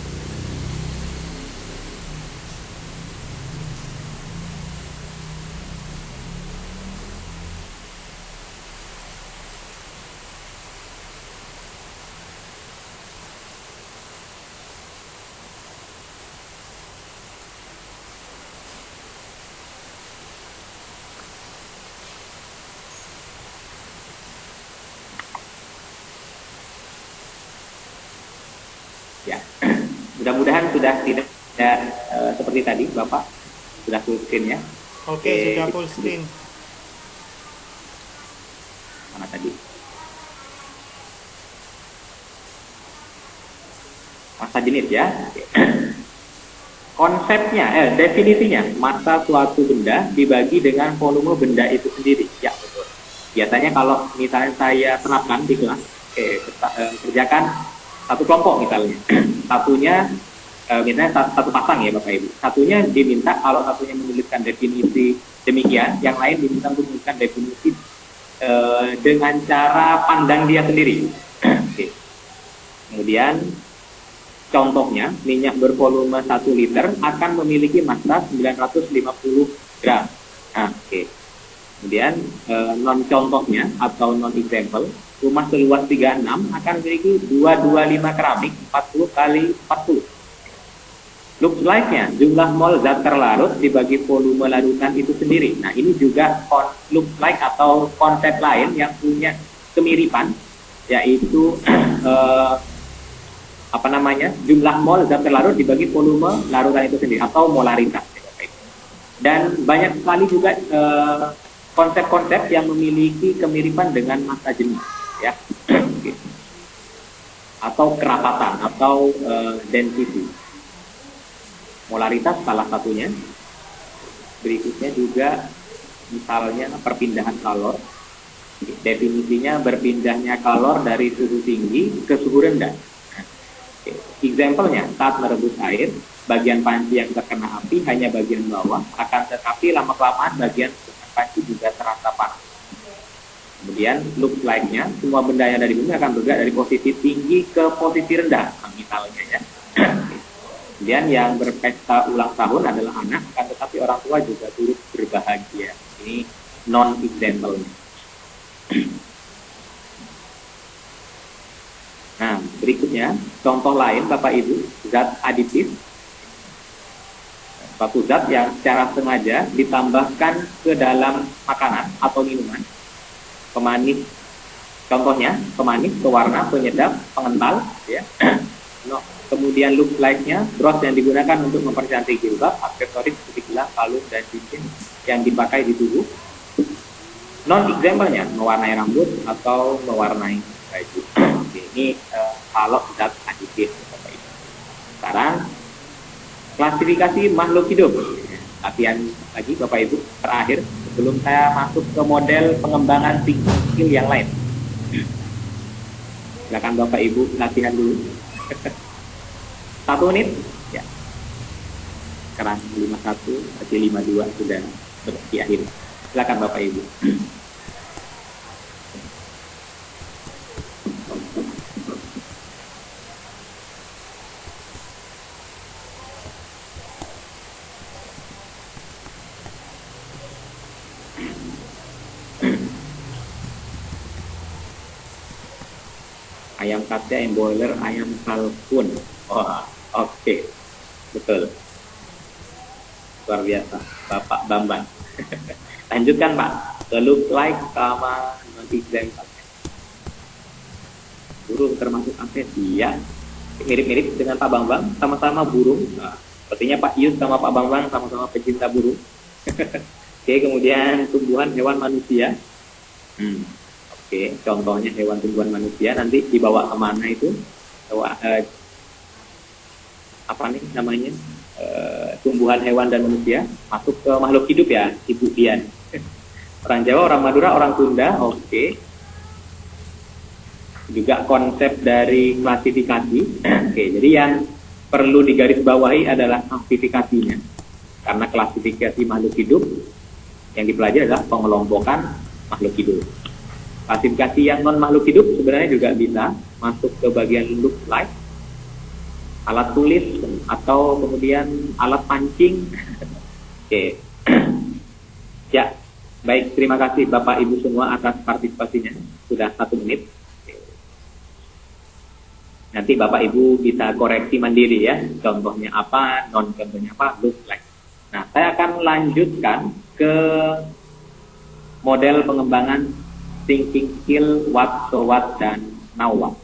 Ya, mudah-mudahan sudah tidak seperti tadi, Bapak sudah full screen ya. Oke, sudah full screen. Mana tadi? Masa jenis ya. Konsepnya, definisinya, massa suatu benda dibagi dengan volume benda itu sendiri. Ya, betul. Biasanya kalau misalnya saya terapkan di kelas, kerjakan satu kelompok misalnya, satunya misalnya satu pasang ya Bapak Ibu, satunya diminta kalau satunya menuliskan definisi demikian, yang lain diminta untuk menuliskan definisi dengan cara pandang dia sendiri. Oke. Kemudian contohnya minyak bervolume 1 liter akan memiliki massa 950 gram. Nah, oke. Kemudian non contohnya atau non example, rumah seluas 36 akan memiliki 225 keramik 40 kali 40. Looks like-nya, jumlah mol zat terlarut dibagi volume larutan itu sendiri. Nah, ini juga looks like atau konsep lain yang punya kemiripan, yaitu jumlah mol zat terlarut dibagi volume larutan itu sendiri atau molaritas. Dan banyak sekali juga konsep-konsep yang memiliki kemiripan dengan massa jenis, ya, atau kerapatan atau density. Molaritas salah satunya. Berikutnya juga misalnya perpindahan kalor. Definisinya berpindahnya kalor dari suhu tinggi ke suhu rendah. Example-nya, saat merebus air, bagian panci yang terkena api hanya bagian bawah, akan tetapi lama-kelamaan bagian panci juga terasa panas. Kemudian look like-nya, semua benda yang ada di bumi akan bergerak dari posisi tinggi ke posisi rendah, misalnya ya. Kemudian yang berpesta ulang tahun adalah anak, akan tetapi orang tua juga turut berbahagia. Ini non-example-nya. Nah, berikutnya, contoh lain Bapak Ibu, zat aditif. Suatu zat yang secara sengaja ditambahkan ke dalam makanan atau minuman. Pemanis, contohnya pemanis, pewarna, penyedap, pengental, ya. No. Kemudian look like-nya, bros yang digunakan untuk mempercantik jilbab, aksesoris seperti gelang, kalung, dan cincin yang dipakai di tubuh. Non-example-nya, mewarnai rambut atau mewarnai baju. Ini kalau zat aditif. Sekarang klasifikasi makhluk hidup. Latihan lagi Bapak Ibu terakhir sebelum saya masuk ke model pengembangan skill yang lain. Silakan Bapak Ibu latihan dulu. 1 menit ya. Sekarang 51 masih 52 sudah di akhir. Silakan Bapak Ibu. Ayam kaca, ayam boiler, ayam kalkun. Wah, oke. Betul. Luar biasa, Bapak Bambang. Lanjutkan Pak. The look like sama non 3, 4. Burung termasuk aves, iya. Mirip-mirip dengan Pak Bambang, sama-sama burung. Nah, sepertinya Pak Yus sama Pak Bambang sama-sama pecinta burung. Oke, kemudian tumbuhan hewan manusia. Oke, contohnya hewan tumbuhan manusia nanti dibawa kemana itu? Apa nih namanya? Tumbuhan hewan dan manusia masuk ke makhluk hidup ya, Ibu Dian. Orang Jawa, orang Madura, orang Sunda. Oke. Juga konsep dari klasifikasi. Oke, jadi yang perlu digarisbawahi adalah klasifikasinya. Karena klasifikasi makhluk hidup yang dipelajari adalah pengelompokan makhluk hidup. Klasifikasi yang non makhluk hidup sebenarnya juga bisa masuk ke bagian look like, alat tulis, atau kemudian alat pancing. Oke. Ya, baik, terima kasih Bapak Ibu semua atas partisipasinya. Sudah 1 menit. Nanti Bapak Ibu bisa koreksi mandiri ya. Contohnya apa, non contohnya apa, look like. Nah, saya akan lanjutkan ke model pengembangan thinking skill what, so what, dan now what.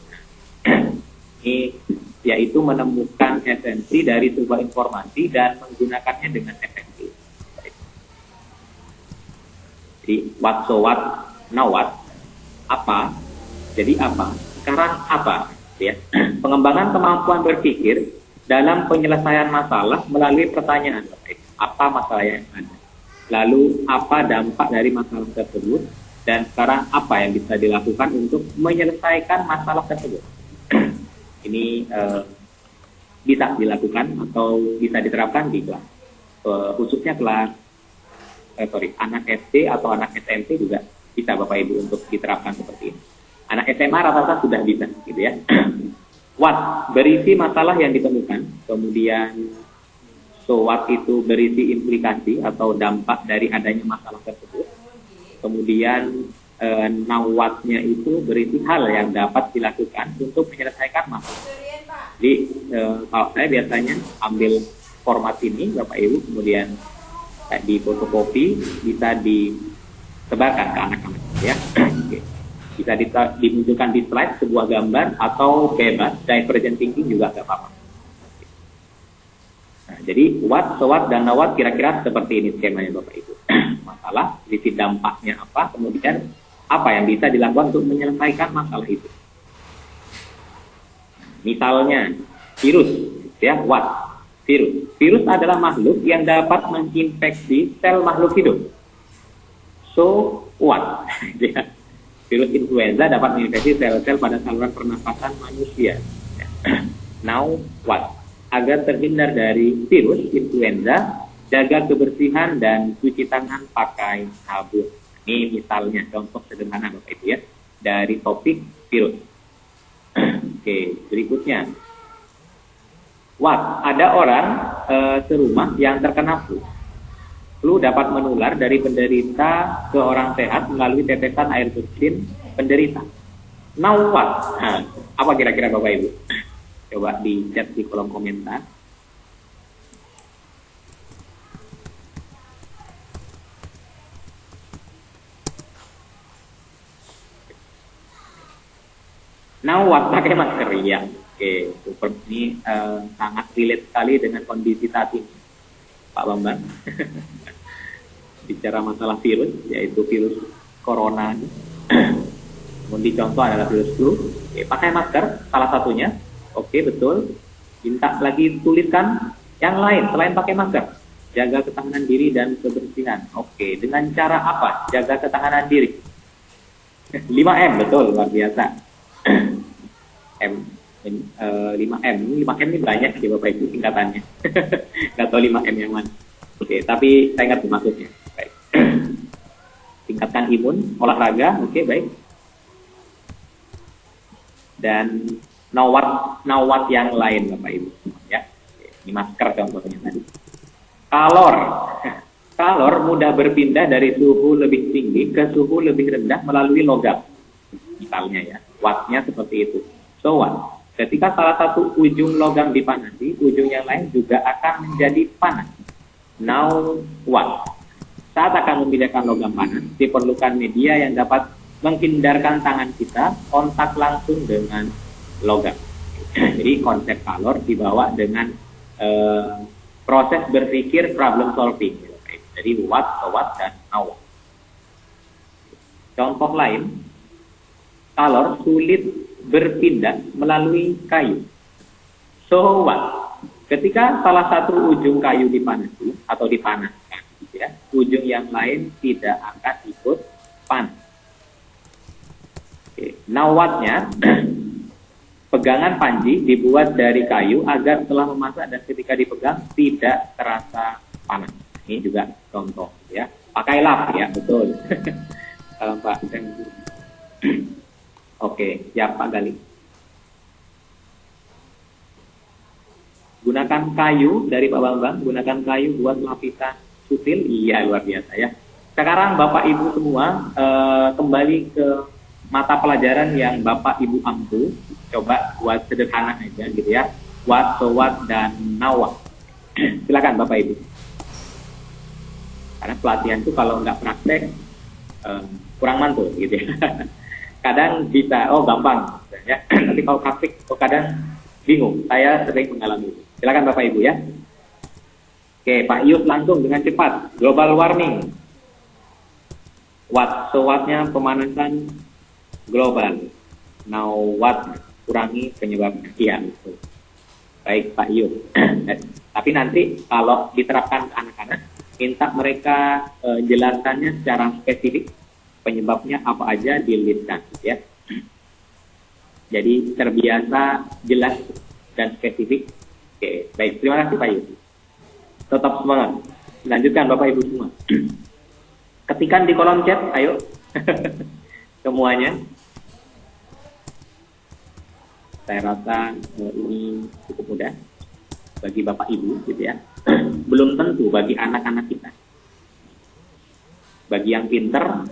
Ini yaitu menemukan esensi dari sebuah informasi dan menggunakannya dengan efektif. Jadi what, so what, now what, apa, jadi apa, sekarang apa. Ya. Pengembangan kemampuan berpikir dalam penyelesaian masalah melalui pertanyaan, apa masalah yang ada, lalu apa dampak dari masalah tersebut, dan sekarang apa yang bisa dilakukan untuk menyelesaikan masalah tersebut. Ini bisa dilakukan atau bisa diterapkan di kelas, khususnya kelas anak SD atau anak SMP juga bisa Bapak Ibu untuk diterapkan seperti ini. Anak SMA rata-rata sudah bisa, gitu ya. What, berisi masalah yang ditemukan. Kemudian, so what itu berisi implikasi atau dampak dari adanya masalah tersebut. Kemudian, now what-nya itu berisi hal yang dapat dilakukan untuk menyelesaikan masalah. Jadi, kalau saya biasanya ambil format ini, Bapak Ibu, kemudian di fotokopi, bisa disebarkan ke anak-anak, ya. Oke. Bisa dimunculkan di slide sebuah gambar atau bebas, divergent thinking juga nggak apa-apa. Nah, jadi what, so what, dan now what kira-kira seperti ini skemanya Bapak Ibu. Masalah, sisi dampaknya apa, kemudian apa yang bisa dilakukan untuk menyelesaikan masalah itu. Misalnya virus, ya what, virus. Virus adalah makhluk yang dapat menginfeksi sel makhluk hidup. So what? Virus influenza dapat menginfeksi sel-sel pada saluran pernafasan manusia. Now what? Agar terhindar dari virus influenza, jaga kebersihan dan cuci tangan pakai sabun. Ini misalnya contoh sederhana Bapak Ibu ya dari topik virus. Oke, berikutnya. What? Ada orang serumah yang terkena flu. Flu dapat menular dari penderita ke orang sehat melalui tetesan air bersin penderita. Now what? Nah, apa kira-kira Bapak Ibu? Coba di chat di kolom komentar. Now what? Pakai masker ya. Oke, super. Ini sangat relate sekali dengan kondisi saat ini, Pak Bambang. Bicara masalah virus, yaitu virus corona. Kemudian contoh adalah virus flu. Oke, pakai masker, salah satunya. Oke, betul. Minta lagi tuliskan yang lain selain pakai masker. Jaga ketahanan diri dan kebersihan. Oke, dengan cara apa? Jaga ketahanan diri. 5M, betul, luar biasa. 5M ini banyak ya Bapak Ibu singkatannya. Nggak tahu 5M yang mana. Oke, tapi saya ngerti maksudnya. Baik. Tingkatkan imun, olahraga, oke, baik. Dan now what yang lain Bapak Ibu, ya. Ini masker contohnya tadi. Kalor mudah berpindah dari suhu lebih tinggi ke suhu lebih rendah melalui logam. Misalnya ya, wattnya seperti itu. So what? Ketika salah satu ujung logam dipanasi, ujung yang lain juga akan menjadi panas. Now what? Saat akan memindahkan logam panas, diperlukan media yang dapat menghindarkan tangan kita kontak langsung dengan logam. Jadi konsep kalor dibawa dengan proses berpikir problem solving. Jadi what, so what, dan now what. Contoh lain, kalor sulit berpindah melalui kayu. So what? Ketika salah satu ujung kayu dipanasi atau dipanaskan, ya, ujung yang lain tidak akan ikut panas. Now what-nya, pegangan panci dibuat dari kayu agar setelah memasak dan ketika dipegang tidak terasa panas. Ini juga contoh, ya. Pakai lap, ya, betul. Kalau Pak, oke, ya Pak Gali. Gunakan kayu dari Pak Bambang, gunakan kayu buat lapisan sutil, iya luar biasa ya. Sekarang Bapak Ibu semua kembali ke mata pelajaran yang Bapak Ibu ampu, coba buat sederhana aja gitu ya. What, so what, dan now what. Silakan Bapak Ibu. Karena pelatihan itu kalau nggak praktek kurang mantul gitu ya. Kadang bisa, oh gampang ya. Tapi kalau praktik, oh kadang bingung. Saya sering mengalami itu. Silakan Bapak Ibu ya. Oke, Pak Yus langsung dengan cepat. Global warming. What, so what-nya pemanasan global. Now what, kurangi penyebabnya. Iya, betul. Baik Pak Yus. Tapi nanti kalau diterapkan ke anak-anak, minta mereka jelaskannya secara spesifik. Penyebabnya apa aja dilistkan ya. Jadi terbiasa, jelas, dan spesifik. Oke, baik. Terima kasih Pak Yus. Tetap semangat. Lanjutkan Bapak Ibu semua. Ketikkan di kolom chat, ayo. Semuanya. Saya rasa ini cukup mudah bagi Bapak Ibu, gitu ya. Belum tentu bagi anak-anak kita. Bagi yang pinter,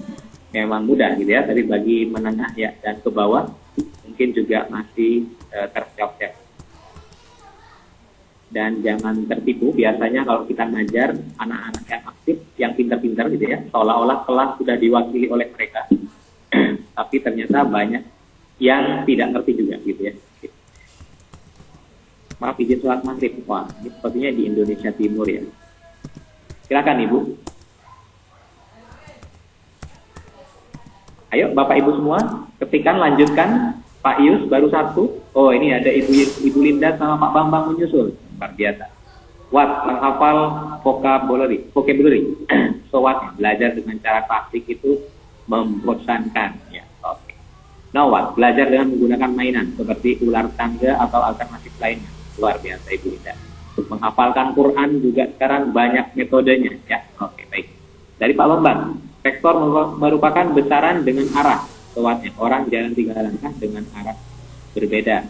memang mudah, gitu ya. Tapi bagi menengah ya dan ke bawah, mungkin juga masih tersiap-siap. Dan jangan tertipu, biasanya kalau kita ngajar anak-anak yang aktif, yang pintar-pintar gitu ya, seolah-olah kelas sudah diwakili oleh mereka. Tapi ternyata banyak yang tidak ngerti juga gitu ya. Maaf izin sholat maghrib. Wah, ini sepertinya di Indonesia Timur ya. Silakan Ibu. Ayo Bapak Ibu semua, ketikkan, lanjutkan. Pak Yus baru satu. Oh ini ada Ibu Linda sama Pak Bambang menyusul. Luar biasa. What, menghafal vocabulary. So what, belajar dengan cara klasik itu membosankan. Ya, oke. Now what, belajar dengan menggunakan mainan seperti ular tangga atau alternatif lainnya. Luar biasa Ibu Linda. Menghafalkan Quran juga sekarang banyak metodenya. Ya, oke, baik. Dari Pak Bambang, vektor merupakan besaran dengan arah. So what-nya, orang jalan 3 langkah dengan arah berbeda.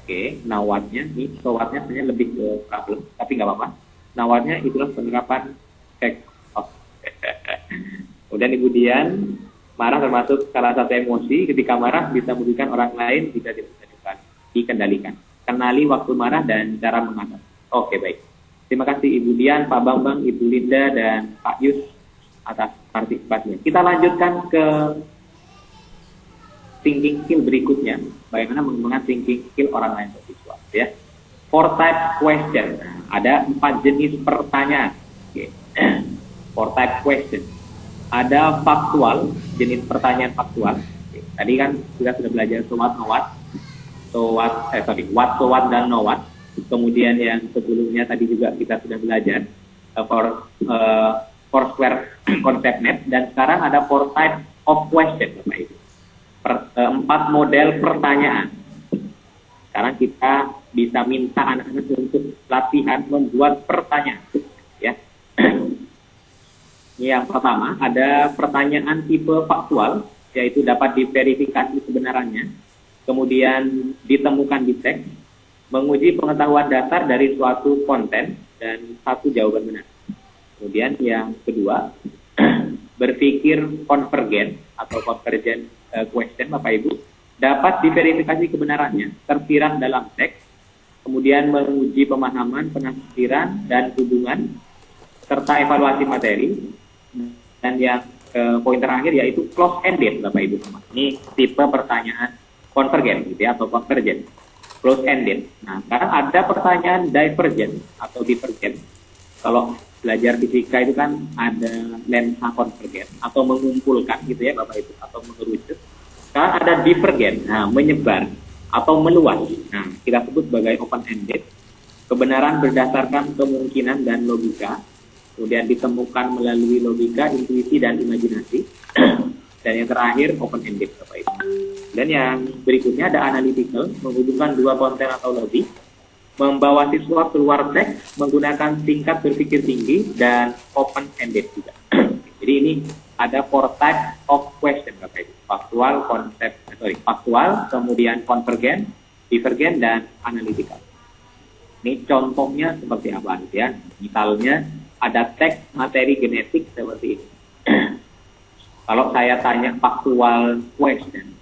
Oke, nawatnya, ini sowatnya sebenarnya lebih ke problem, tapi nggak apa-apa. Nawatnya itulah penerapan Kemudian Ibu Dian, marah termasuk salah satu emosi. Ketika marah bisa merugikan orang lain jika tidak dikendalikan. Kenali waktu marah dan cara mengatasi. Oke, baik. Terima kasih Ibu Dian, Pak Bambang, Ibu Linda, dan Pak Yus atas partisipasinya. Kita lanjutkan ke thinking skill berikutnya, bagaimana menggunakan thinking skill orang lain visual, ya. 4 type question. Ada 4 jenis pertanyaan. Okay. 4 type question. Ada faktual, jenis pertanyaan faktual. Okay. Tadi kan kita sudah belajar what, no what, what, so what, dan no what. Kemudian yang sebelumnya tadi juga kita sudah belajar for square concept net, dan sekarang ada 4 type of question, Bapak Ibu. 4 model pertanyaan. Sekarang kita bisa minta anak-anak untuk latihan membuat pertanyaan. Ya. Yang pertama ada pertanyaan tipe faktual, yaitu dapat diverifikasi kebenarannya, kemudian ditemukan di teks, menguji pengetahuan dasar dari suatu konten dan satu jawaban benar. Kemudian yang kedua berpikir konvergen atau convergent question, Bapak Ibu, dapat diverifikasi kebenarannya, tersirat dalam teks, kemudian menguji pemahaman, penafsiran, dan hubungan, serta evaluasi materi. Dan yang poin terakhir yaitu close ended Bapak Ibu. Ini tipe pertanyaan konvergen gitu ya, atau konvergen. Close ended. Nah, sekarang ada pertanyaan divergent atau divergent. Kalau belajar fisika itu kan ada lensa konvergen atau mengumpulkan gitu ya Bapak Ibu, atau mengerucut. Sekarang ada divergent, nah menyebar atau meluas. Nah, kita sebut sebagai open ended. Kebenaran berdasarkan kemungkinan dan logika, kemudian ditemukan melalui logika, intuisi dan imajinasi. Dan yang terakhir open ended Bapak Ibu. Dan yang berikutnya ada analytical, menghubungkan dua konten atau lebih, membawa siswa keluar teks menggunakan tingkat berpikir tinggi, dan open ended juga. Jadi ini ada 4 types of question Bapak Ibu. Faktual, kemudian konvergen, divergen, dan analytical. Ini contohnya seperti apa ya? Misalnya ada teks materi genetik seperti ini. Kalau saya tanya faktual question,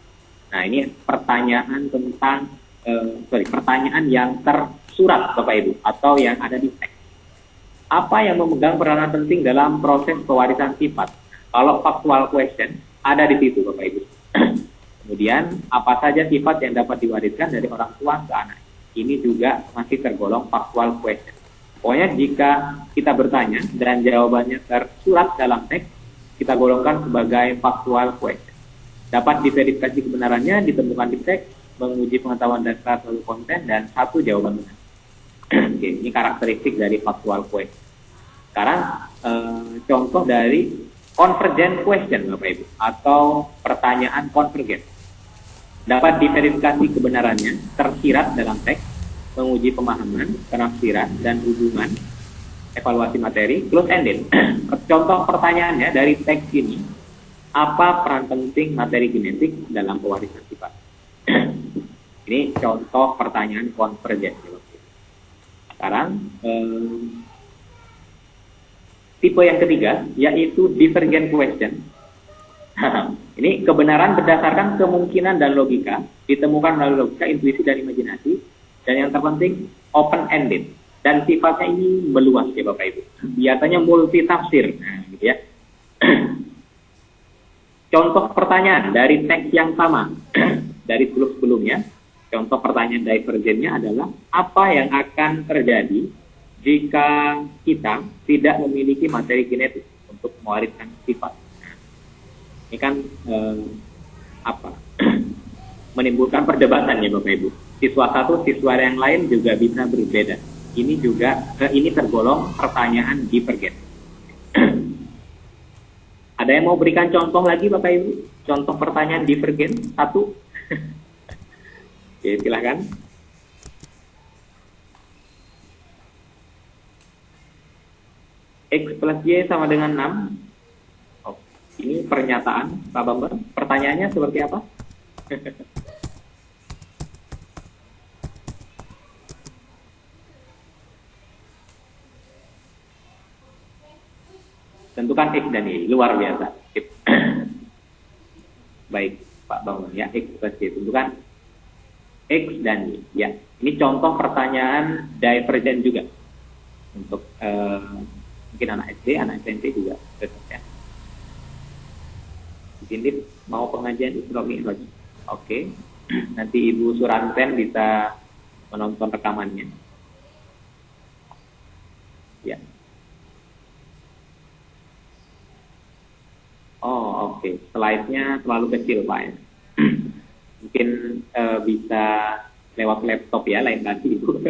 nah ini pertanyaan tentang pertanyaan yang tersurat Bapak Ibu atau yang ada di teks. Apa yang memegang peranan penting dalam proses pewarisan sifat? Kalau factual question ada di situ Bapak Ibu. Kemudian apa saja sifat yang dapat diwariskan dari orang tua ke anak? Ini juga masih tergolong factual question. Pokoknya jika kita bertanya dan jawabannya tersurat dalam teks, kita golongkan sebagai factual question. Dapat diverifikasi kebenarannya, ditemukan di teks, menguji pengetahuan dasar lalu konten, dan satu jawaban benar. Oke, ini karakteristik dari factual question. Sekarang contoh dari convergent question Bapak Ibu, atau pertanyaan konvergen. Dapat diverifikasi kebenarannya, tersirat dalam teks, menguji pemahaman, penafsiran, dan hubungan, evaluasi materi, close ended. Contoh pertanyaannya dari teks ini, apa peran penting materi genetik dalam pewarisan sifat? Ini contoh pertanyaan konvergen. Sekarang tipe yang ketiga yaitu divergent question. Ini kebenaran berdasarkan kemungkinan dan logika, ditemukan melalui logika, intuisi dan imajinasi, dan yang terpenting open ended. Dan sifatnya ini meluas ya Bapak Ibu. Biasanya multi tafsir, nah, gitu ya. Contoh pertanyaan dari teks yang sama dari sebelumnya. Contoh pertanyaan divergennya adalah apa yang akan terjadi jika kita tidak memiliki materi genetik untuk mewariskan sifat. Nah, ini kan menimbulkan perdebatan ya Bapak Ibu. Siswa satu, siswa yang lain juga bisa berbeda. Ini juga ini tergolong pertanyaan divergent. Ada yang mau berikan contoh lagi Bapak Ibu? Contoh pertanyaan divergent satu. Oke, silahkan. X plus Y sama dengan 6. Oh, ini pernyataan Pak Bambang. Pertanyaannya seperti apa? Tentukan X dan Y. Luar biasa. Baik, Pak Bambang ya. X plus Y. Tentukan X dan Y. Ya, ini contoh pertanyaan divergent juga. Untuk mungkin anak SD, anak SMP juga tetap ya. Di sini mau pengajian Isra Mi'raj. Oke. Nanti Ibu Suranten bisa menonton rekamannya. Ya. Oh, oke. Slide-nya terlalu kecil, Pak ya. Mungkin bisa lewat laptop ya, lain kali Ibu.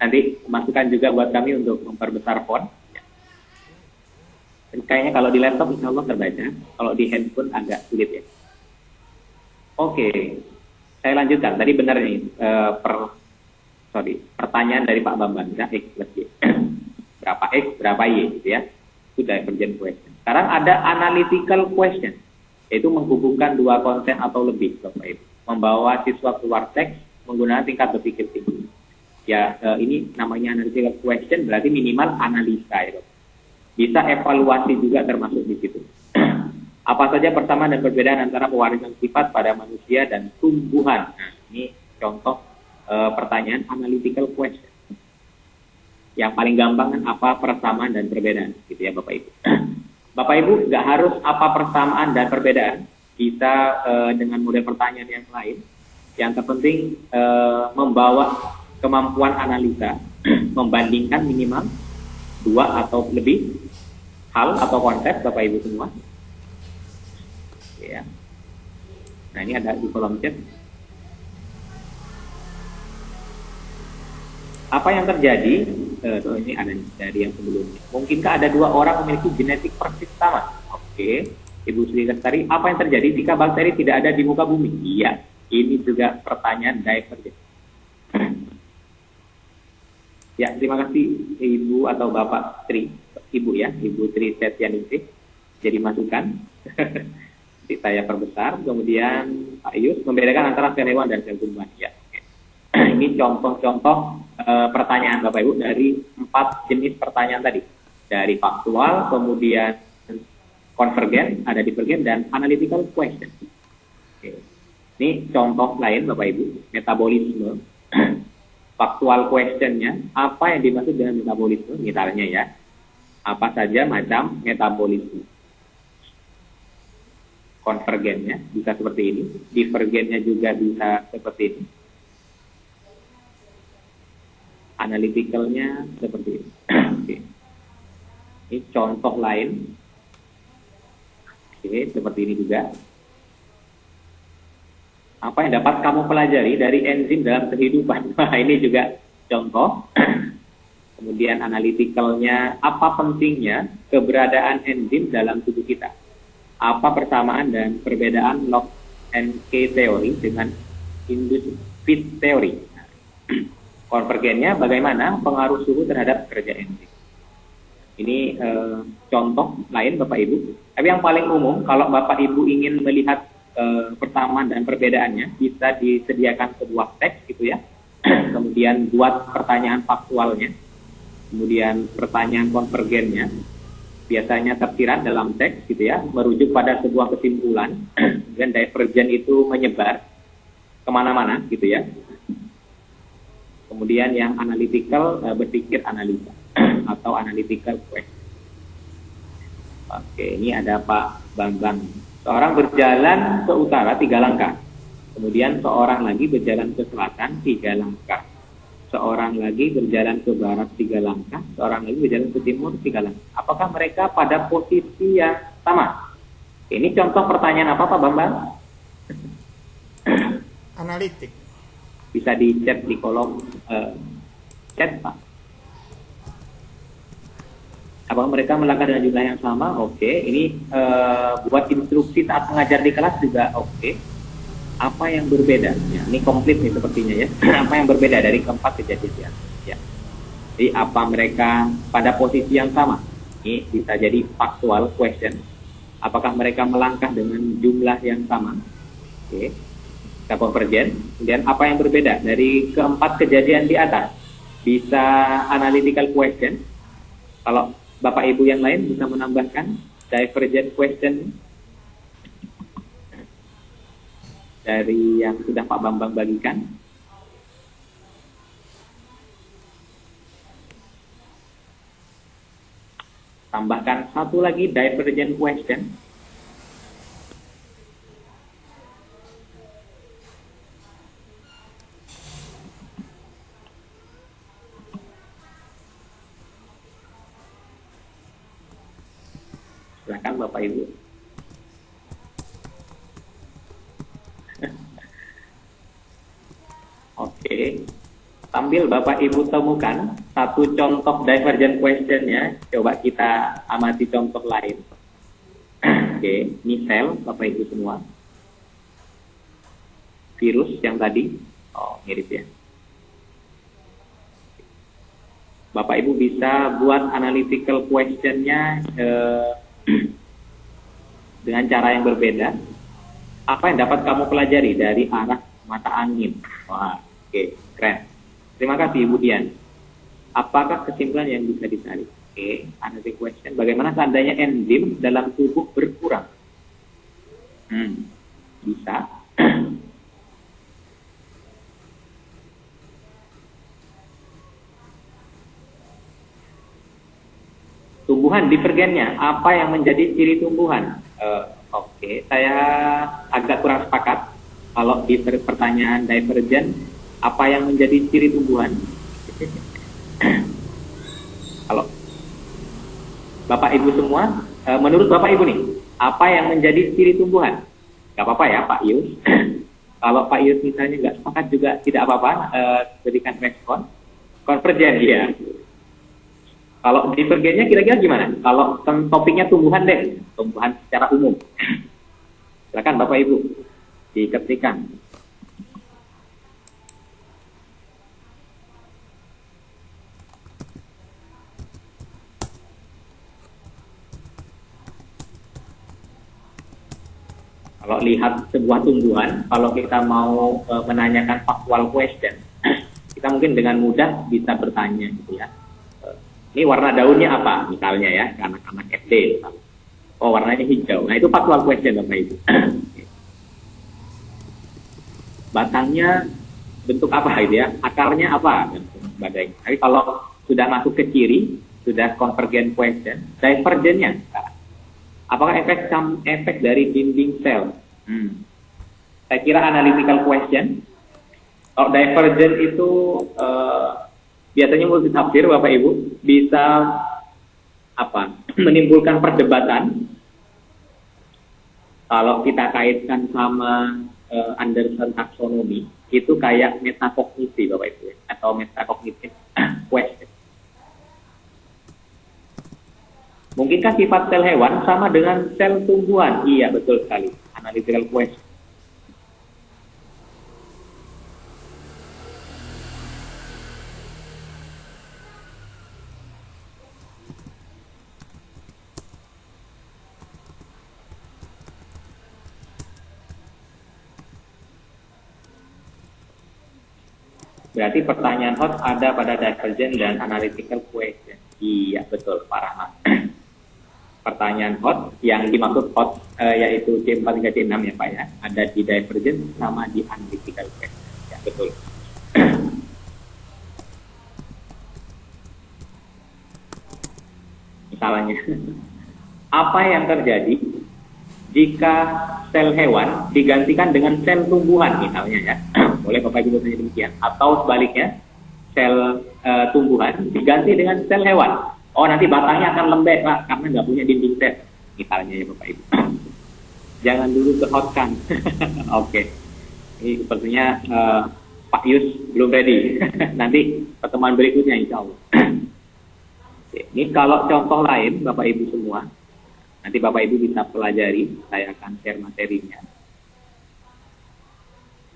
Nanti masukkan juga buat kami untuk memperbesar font. Ya. Kayaknya kalau di laptop insya Allah terbaca, kalau di handphone agak sulit ya. Oke, saya lanjutkan. Tadi benar nih, pertanyaan dari Pak Bambang, ya, X plus Y. Berapa X, berapa Y, gitu ya. Itu divergent question. Sekarang ada analytical question, yaitu menghubungkan dua konten atau lebih, Bapak Ibu. Membawa siswa keluar teks menggunakan tingkat berpikir tinggi. Ya, ini namanya analytical question, berarti minimal analisa ya, Bapak. Bisa evaluasi juga termasuk di situ. Apa saja persamaan dan perbedaan antara pewarisan sifat pada manusia dan tumbuhan? Nah, ini contoh pertanyaan analytical question. Yang paling gampang kan apa persamaan dan perbedaan, gitu ya Bapak Ibu. Bapak Ibu nggak harus apa persamaan dan perbedaan, bisa dengan model pertanyaan yang lain. Yang terpenting membawa kemampuan analisa, membandingkan minimal 2 atau lebih hal atau konsep Bapak Ibu semua. Ya. Nah, ini ada di kolom chat. Apa yang terjadi? Ini ada dari yang sebelumnya. Mungkinkah ada 2 orang memiliki genetik persis sama? Oke, Ibu Sri Lestari, apa yang terjadi jika bakteri tidak ada di muka bumi? Iya, ini juga pertanyaan divergen. Ya, terima kasih Ibu atau Bapak Tri, Ibu ya, Ibu Tri Setianingsih. Jadi masukan. Saya perbesar. Kemudian Pak Yus membedakan antara sel hewan dan sel tumbuhan. Ya. Ini contoh-contoh pertanyaan Bapak Ibu dari 4 jenis pertanyaan tadi. Dari faktual, kemudian konvergen, ada divergen, dan analytical question. Oke. Ini contoh lain Bapak Ibu, metabolisme. Faktual questionnya, apa yang dimaksud dengan metabolisme? Misalnya ya, apa saja macam metabolisme. Konvergennya bisa seperti ini, divergennya juga bisa seperti ini. Analyticalnya seperti ini. Oke. Ini contoh lain. Oke, seperti ini juga. Apa yang dapat kamu pelajari dari enzim dalam kehidupan? Nah, ini juga contoh. Kemudian analyticalnya, apa pentingnya keberadaan enzim dalam tubuh kita? Apa persamaan dan perbedaan lock and key teori dengan induced fit teori? Konvergennya bagaimana pengaruh suhu terhadap kerja enzim? Ini contoh lain Bapak Ibu. Tapi yang paling umum, kalau Bapak Ibu ingin melihat persamaan dan perbedaannya, bisa disediakan sebuah teks gitu ya. Kemudian buat pertanyaan faktualnya, kemudian pertanyaan konvergennya, biasanya tersirat dalam teks gitu ya, merujuk pada sebuah kesimpulan. Kemudian divergen itu menyebar kemana-mana gitu ya. Kemudian yang analytical berpikir analisa atau analytical question. Oke, ini ada Pak Bambang. Seorang berjalan ke utara 3 langkah. Kemudian seorang lagi berjalan ke selatan 3 langkah. Seorang lagi berjalan ke barat 3 langkah. Seorang lagi berjalan ke timur 3 langkah. Apakah mereka pada posisi yang sama? Ini contoh pertanyaan apa Pak Bambang? Analitik. Bisa di-chat di kolom chat Pak. Apakah mereka melangkah dengan jumlah yang sama? Oke. Ini buat instruksi saat mengajar di kelas juga oke. Apa yang berbeda? Ya, ini komplit nih sepertinya ya. Apa yang berbeda dari keempat kejadian? Ya. Jadi apa mereka pada posisi yang sama? Ini bisa jadi factual question. Apakah mereka melangkah dengan jumlah yang sama? Oke. Kita konvergen. Kemudian apa yang berbeda dari keempat kejadian di atas? Bisa analytical question. Kalau Bapak Ibu yang lain bisa menambahkan divergent question dari yang sudah Pak Bambang bagikan. Tambahkan satu lagi divergent question. Silakan Bapak Ibu. Oke. Sambil Bapak Ibu temukan satu contoh divergent questionnya, coba kita amati contoh lain. Oke, ini sel Bapak Ibu semua. Virus yang tadi, mirip ya. Bapak Ibu bisa buat analytical questionnya dengan cara yang berbeda. Apa yang dapat kamu pelajari dari arah mata angin? Wah, oke, keren. Terima kasih Ibu Dian. Apakah kesimpulan yang bisa ditarik? Oke, analytical question. Bagaimana seandainya enzim dalam tubuh berkurang? Bisa. tumbuhan divergennya, apa yang menjadi ciri tumbuhan? Oke, saya agak kurang sepakat. Kalau di pertanyaan divergen, apa yang menjadi ciri tumbuhan? Kalau Bapak Ibu semua, menurut Bapak Ibu nih, apa yang menjadi ciri tumbuhan? Gak apa-apa ya Pak Yus. Kalau Pak Yus misalnya nggak sepakat juga tidak apa-apa, berikan respon. Konvergen ya. Kalau divergennya kira-kira gimana? Kalau topiknya tumbuhan deh, tumbuhan secara umum. Silakan Bapak Ibu diketikkan. Kalau lihat sebuah tumbuhan, kalau kita mau menanyakan factual question, kita mungkin dengan mudah bisa bertanya gitu ya. Ini warna daunnya apa misalnya ya, anak-anak SD misalnya. Oh warnanya hijau. Nah itu factual question Bapak Ibu. Batangnya bentuk apa gitu ya, akarnya apa dan sebagainya. Tapi kalau sudah masuk ke ciri, sudah convergent question, divergennya apakah efek dari dinding sel? Saya kira analytical question. Kalau divergent itu biasanya multitafsir Bapak Ibu, bisa menimbulkan perdebatan. Kalau kita kaitkan sama Anderson taxonomy, itu kayak metakognisi Bapak Ibu atau metacognitive question. Mungkinkah sifat sel hewan sama dengan sel tumbuhan? Iya, betul sekali. Analytical question. Berarti pertanyaan hot ada pada divergent dan analytical question. Iya, betul, Pak Rahmat. Pertanyaan hot yang dimaksud hot yaitu C4 3 C6 ya Pak ya, ada di divergent sama di analytical question. Ya betul. Misalnya, apa yang terjadi jika sel hewan digantikan dengan sel tumbuhan misalnya ya? Boleh Bapak Ibu bertanya demikian. Atau sebaliknya, sel tumbuhan diganti dengan sel hewan. Oh nanti batangnya akan lembek Pak, karena nggak punya dinding sel. Misalnya ya Bapak Ibu. Jangan dulu kehotkan. Oke. Ini sepertinya Pak Yus belum ready. Nanti pertemuan berikutnya insya Allah. Ini kalau contoh lain Bapak Ibu semua, nanti Bapak Ibu bisa pelajari, saya akan share materinya.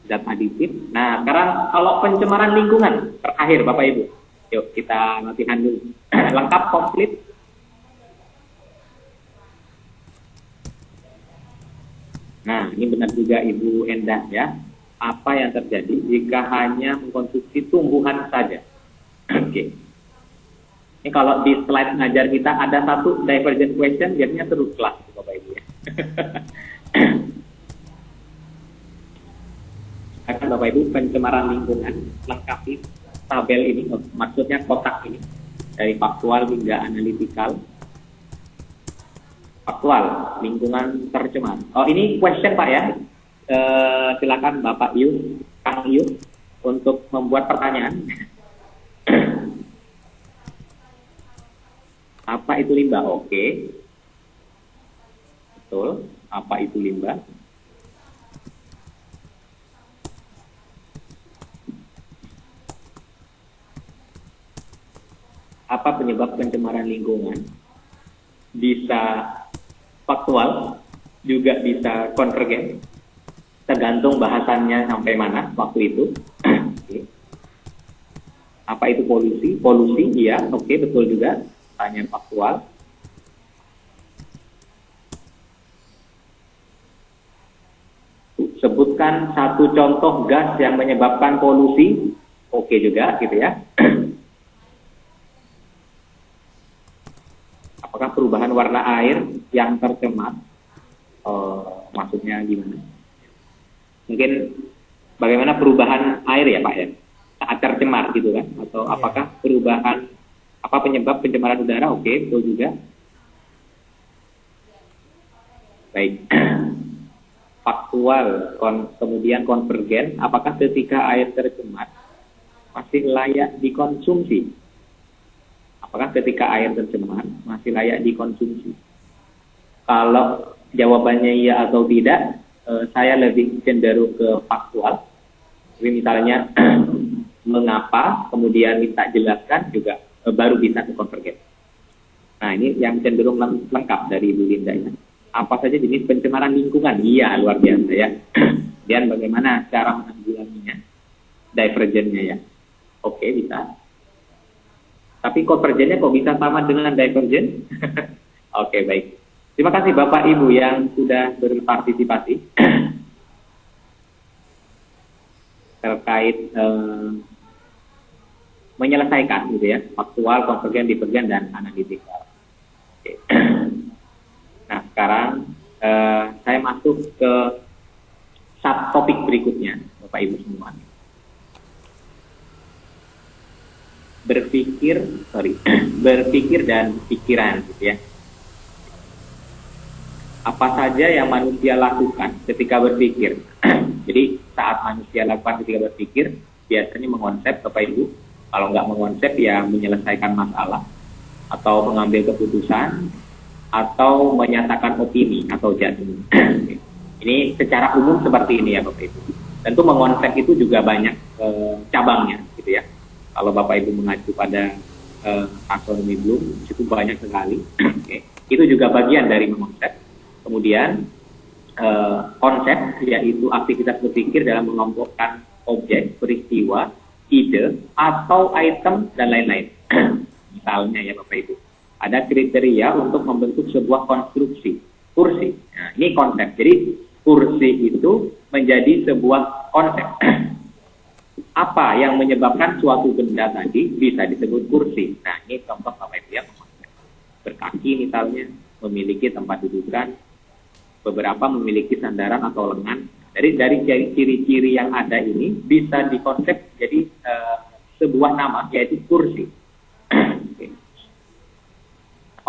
Zat aditif. Nah sekarang kalau pencemaran lingkungan, terakhir Bapak Ibu. Yuk kita latihan dulu. Lengkap, komplit. Nah ini benar juga Ibu Endah ya. Apa yang terjadi jika hanya mengkonsumsi tumbuhan saja? Oke. Ini kalau di slide ngajar kita ada satu divergent question, biasanya terus kelas Bapak Ibu ya. Akan Bapak Ibu pencemaran lingkungan, lengkapi tabel ini, maksudnya kotak ini dari faktual hingga analitikal. Faktual, lingkungan tercemar. Oh ini question Pak ya. Silakan Bapak Yu, Kang Yu untuk membuat pertanyaan. Apa itu limbah? Oke. Betul. Apa itu limbah? Apa penyebab pencemaran lingkungan? Bisa faktual, juga bisa konvergen, tergantung bahasannya sampai mana waktu itu. Apa itu polusi? Polusi, iya, oke, betul juga. Pertanyaan faktual. Sebutkan satu contoh gas yang menyebabkan polusi, oke juga, gitu ya. Apakah perubahan warna air yang tercemar? Maksudnya gimana? Mungkin bagaimana perubahan air ya Pak ya? Saat tercemar gitu kan? Atau apakah perubahan, apa penyebab pencemaran udara? Oke, betul juga. Baik. Faktual, kemudian konvergen, apakah ketika air tercemar masih layak dikonsumsi? Apakah ketika air tercemar masih layak dikonsumsi? Kalau jawabannya iya atau tidak, saya lebih cenderung ke faktual. Jadi misalnya mengapa, kemudian minta jelaskan juga baru bisa ke konvergen. Nah ini yang cenderung lengkap dari Ibu Linda ya. Apa saja jenis pencemaran lingkungan? Iya, luar biasa ya. Dan bagaimana cara menanggulanginya? Divergennya ya. Oke, bisa. Tapi konvergennya kok bisa sama dengan divergen? Oke, baik. Terima kasih Bapak Ibu yang sudah berpartisipasi terkait menyelesaikan gitu ya, faktual, konvergen, divergen, dan analitikal. Oke. Nah, sekarang saya masuk ke subtopik berikutnya, Bapak Ibu semua. Berpikir dan pikiran gitu ya. Apa saja yang manusia lakukan ketika berpikir. Jadi saat manusia lakukan ketika berpikir, biasanya mengonsep Bapak Ibu. Kalau nggak mengonsep ya menyelesaikan masalah, atau mengambil keputusan, atau menyatakan opini atau judgement. Ini secara umum seperti ini ya Bapak Ibu. Tentu mengonsep itu juga banyak cabangnya gitu ya. Kalau Bapak Ibu mengacu pada taksonomi Bloom, cukup banyak sekali. Itu juga bagian dari mengonsep. Kemudian konsep yaitu aktivitas berpikir dalam mengelompokkan objek, peristiwa, ide, atau item, dan lain-lain. Misalnya ya Bapak Ibu, ada kriteria untuk membentuk sebuah konstruksi, kursi. Nah, ini konsep. Jadi kursi itu menjadi sebuah konsep. Apa yang menyebabkan suatu benda tadi bisa disebut kursi. Nah, ini contoh Bapak Ibu ya. Berkaki misalnya, memiliki tempat dudukan, beberapa memiliki sandaran atau lengan. Dari ciri-ciri yang ada ini bisa dikonsep jadi sebuah nama, yaitu kursi.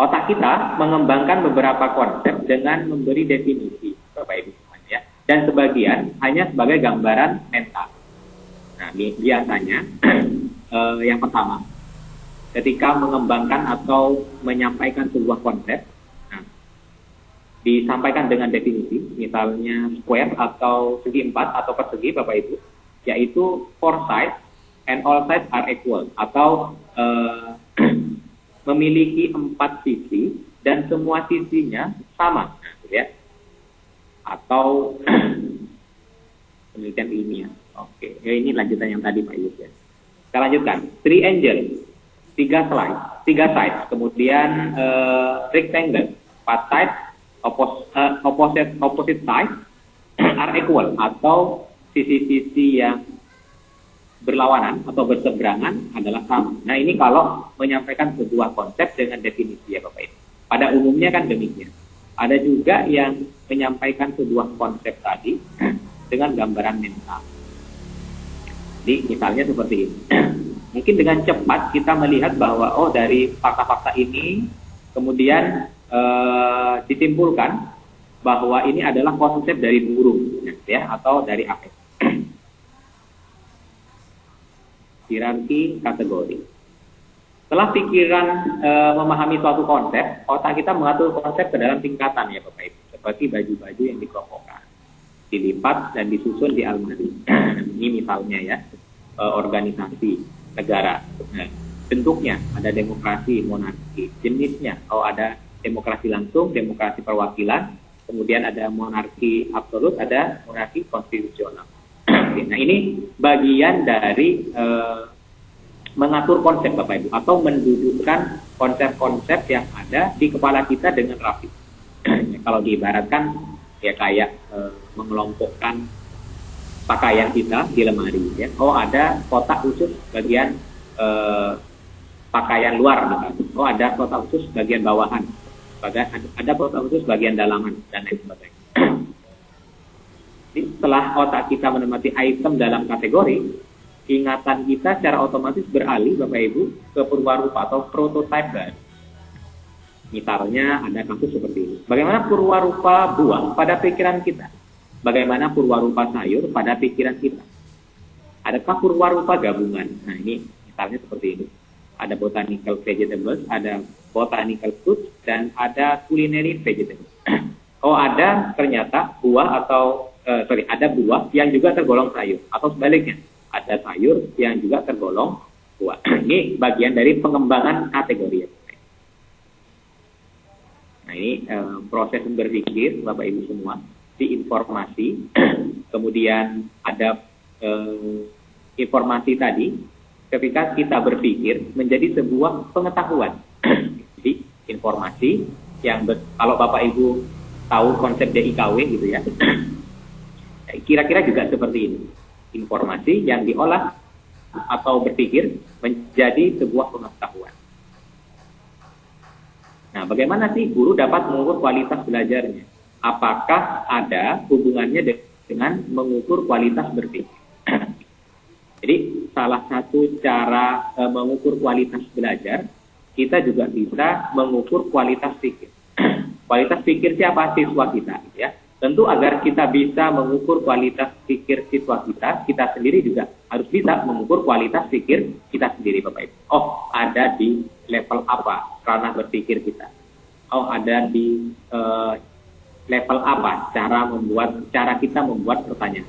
Otak kita mengembangkan beberapa konsep dengan memberi definisi, Bapak Ibu semuanya ya, dan sebagian hanya sebagai gambaran mental. Nah, biasanya yang pertama, ketika mengembangkan atau menyampaikan sebuah konsep, disampaikan dengan definisi, misalnya square atau segi empat atau persegi Bapak Ibu, yaitu four sides and all sides are equal, atau memiliki 4 sisi dan semua sisinya sama, gitu ya. Atau penelitian ilmiah. Oke, ya ini lanjutan yang tadi Pak Yus ya. Kita lanjutkan. Triangle, 3 sides, kemudian rectangle, 4 sides, opposite sides are equal, atau sisi-sisi yang berlawanan atau berseberangan adalah sama. Nah ini kalau menyampaikan sebuah konsep dengan definisi ya Bapak Ibu. Pada umumnya kan demikian. Ada juga yang menyampaikan sebuah konsep tadi dengan gambaran mental. Jadi misalnya seperti ini. Mungkin dengan cepat kita melihat bahwa oh dari fakta-fakta ini kemudian disimpulkan bahwa ini adalah konsep dari burung ya, atau dari apes. Hierarki kategori. Setelah pikiran memahami suatu konsep, otak kita mengatur konsep ke dalam tingkatan ya Bapak Ibu, seperti baju-baju yang dikelompokkan, dilipat dan disusun di almari. Ini misalnya ya, organisasi negara. Nah, bentuknya ada demokrasi, monarki. Jenisnya, ada demokrasi langsung, demokrasi perwakilan, kemudian ada monarki absolut, ada monarki konstitusional. Nah ini bagian dari mengatur konsep Bapak Ibu, atau mendudukkan konsep-konsep yang ada di kepala kita dengan rapi. Kalau diibaratkan ya kayak mengelompokkan pakaian kita di lemari ya. Oh ada kotak khusus bagian pakaian luar misalnya. Oh ada kotak khusus bagian bawahan. Ada kotak khusus bagian dalaman dan lain sebagainya. Jadi setelah otak kita menempati item dalam kategori, ingatan kita secara otomatis beralih Bapak Ibu ke purwarupa atau prototype baru. Misalnya ada kasus seperti ini. Bagaimana purwarupa buah pada pikiran kita? Bagaimana purwarupa sayur pada pikiran kita? Adakah purwarupa gabungan? Nah ini misalnya seperti ini. Ada botanical vegetables, ada botanical fruits, dan ada culinary vegetables. Oh ada ternyata buah atau ada buah yang juga tergolong sayur, atau sebaliknya ada sayur yang juga tergolong buah. Ini bagian dari pengembangan kategori. Nah ini proses berpikir Bapak Ibu semua, diinformasi, kemudian ada informasi tadi, ketika kita berpikir menjadi sebuah pengetahuan. Jadi informasi yang kalau Bapak Ibu tahu konsep DIKW gitu ya, kira-kira juga seperti ini. Informasi yang diolah atau berpikir menjadi sebuah pengetahuan. Nah, bagaimana sih guru dapat mengukur kualitas belajarnya? Apakah ada hubungannya dengan mengukur kualitas berpikir? Jadi, salah satu cara mengukur kualitas belajar, kita juga bisa mengukur kualitas pikir. Kualitas pikir siapa? Siswa kita, ya. Tentu agar kita bisa mengukur kualitas pikir siswa kita sendiri juga harus bisa mengukur kualitas pikir kita sendiri, Bapak Ibu. Oh, ada di level apa ranah berpikir kita? Oh, ada di level apa cara kita membuat pertanyaan?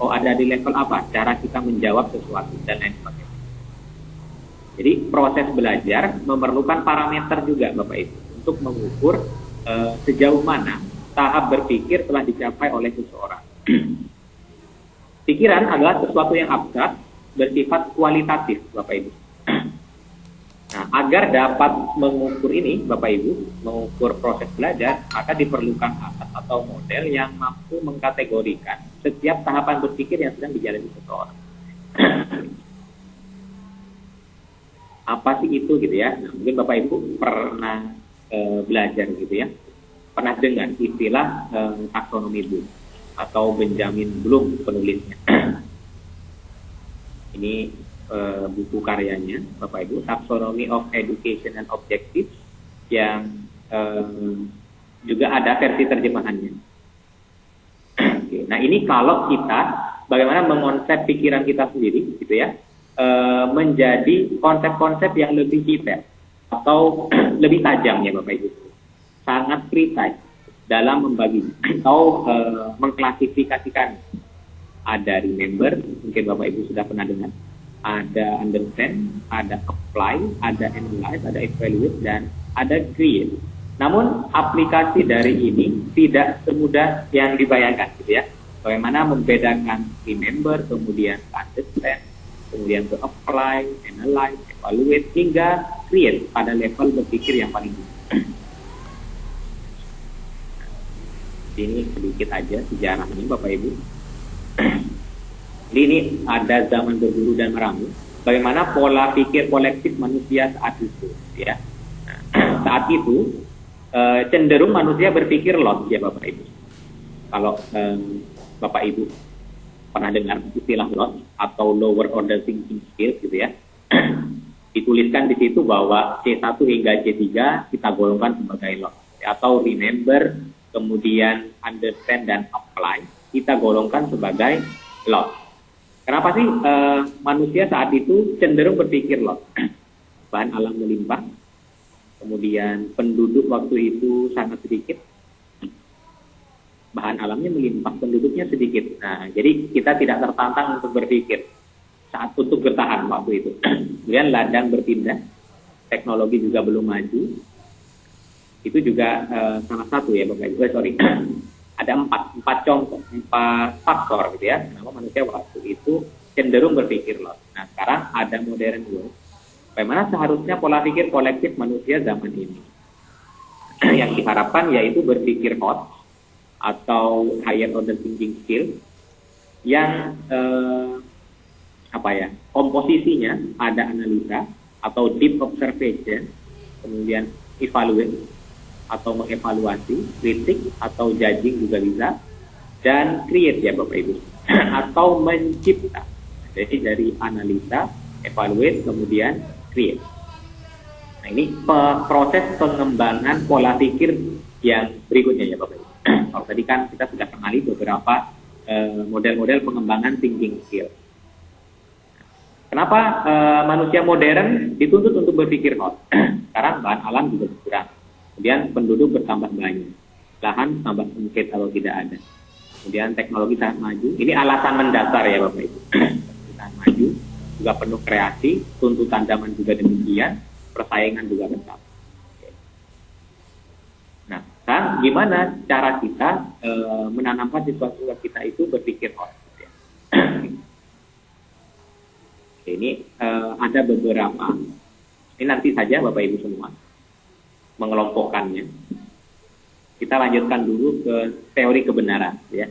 Oh, ada di level apa cara kita menjawab sesuatu dan lain sebagainya. Jadi proses belajar memerlukan parameter juga, Bapak Ibu, untuk mengukur sejauh mana tahap berpikir telah dicapai oleh seseorang. Pikiran adalah sesuatu yang abstrak, bersifat kualitatif, Bapak Ibu. Nah, agar dapat mengukur ini, Bapak Ibu, mengukur proses belajar, maka diperlukan alat atau model yang mampu mengkategorikan setiap tahapan berpikir yang sedang dijalani seseorang. Apa sih itu gitu ya? Nah, mungkin Bapak Ibu pernah belajar gitu ya, pernah dengar istilah taksonomi Bloom atau Benjamin Bloom penulisnya. Ini buku karyanya Bapak Ibu, Taxonomy of Education and Objectives, yang juga ada versi terjemahannya. Oke. Nah ini kalau kita bagaimana mengonsep pikiran kita sendiri gitu ya, menjadi konsep-konsep yang lebih detail atau lebih tajam ya Bapak Ibu, sangat precise dalam membagi atau mengklasifikasikan. Ada remember, mungkin Bapak Ibu sudah pernah dengar, ada understand, ada apply, ada analyze, ada evaluate, dan ada create. Namun aplikasi dari ini tidak semudah yang dibayangkan gitu ya. Bagaimana membedakan remember, kemudian understand, kemudian to apply, analyze, evaluate, hingga create pada level berpikir yang paling tinggi. Ini sedikit aja sejarahnya Bapak Ibu. Jadi ini ada zaman berburu dan meramu. Bagaimana pola pikir kolektif manusia saat itu, ya. Nah, saat itu cenderung manusia berpikir lot, ya Bapak Ibu. Kalau Bapak Ibu pernah dengar istilah lot atau lower order thinking skills, gitu ya. Dituliskan di situ bahwa C1 hingga C3 kita golongkan sebagai lot, atau remember, kemudian understand dan apply kita golongkan sebagai lot. Kenapa sih manusia saat itu cenderung berpikir lot? Bahan alam melimpah, kemudian penduduk waktu itu sangat sedikit, bahan alamnya melimpah, penduduknya sedikit. Nah, jadi kita tidak tertantang untuk berpikir saat untuk bertahan waktu itu. Kemudian ladang berpindah, teknologi juga belum maju. Itu juga salah satu ya Bapak Ibu. Ada empat contoh, 4 faktor gitu ya, kenapa manusia waktu itu cenderung berpikir lot. Nah sekarang ada modern world, bagaimana seharusnya pola pikir kolektif manusia zaman ini. Yang diharapkan yaitu berpikir hot atau higher order thinking skill yang komposisinya ada analisa atau deep observation, kemudian evaluate atau mengevaluasi, kritik atau judging juga bisa, dan create ya Bapak Ibu, atau mencipta. Jadi dari analisa, evaluate, kemudian create. Nah, ini proses pengembangan pola pikir yang berikutnya ya Bapak Ibu. Kalau tadi kan kita sudah kenali beberapa model-model pengembangan thinking skill. Kenapa manusia modern dituntut untuk berpikir hot? Sekarang bahan alam juga berkurang. Kemudian penduduk bertambah banyak. Lahan tambah sempit kalau tidak ada. Kemudian teknologi sangat maju. Ini alasan mendasar ya Bapak Ibu. Kita maju, juga penuh kreasi, tuntutan zaman juga demikian, persaingan juga besar. Nah, kan gimana cara kita menanamkan siswa-siswa kita itu berpikir hot? Ya. Ini ada beberapa. Ini nanti saja Bapak Ibu semua mengelompokkannya. Kita lanjutkan dulu ke teori kebenaran. Ya.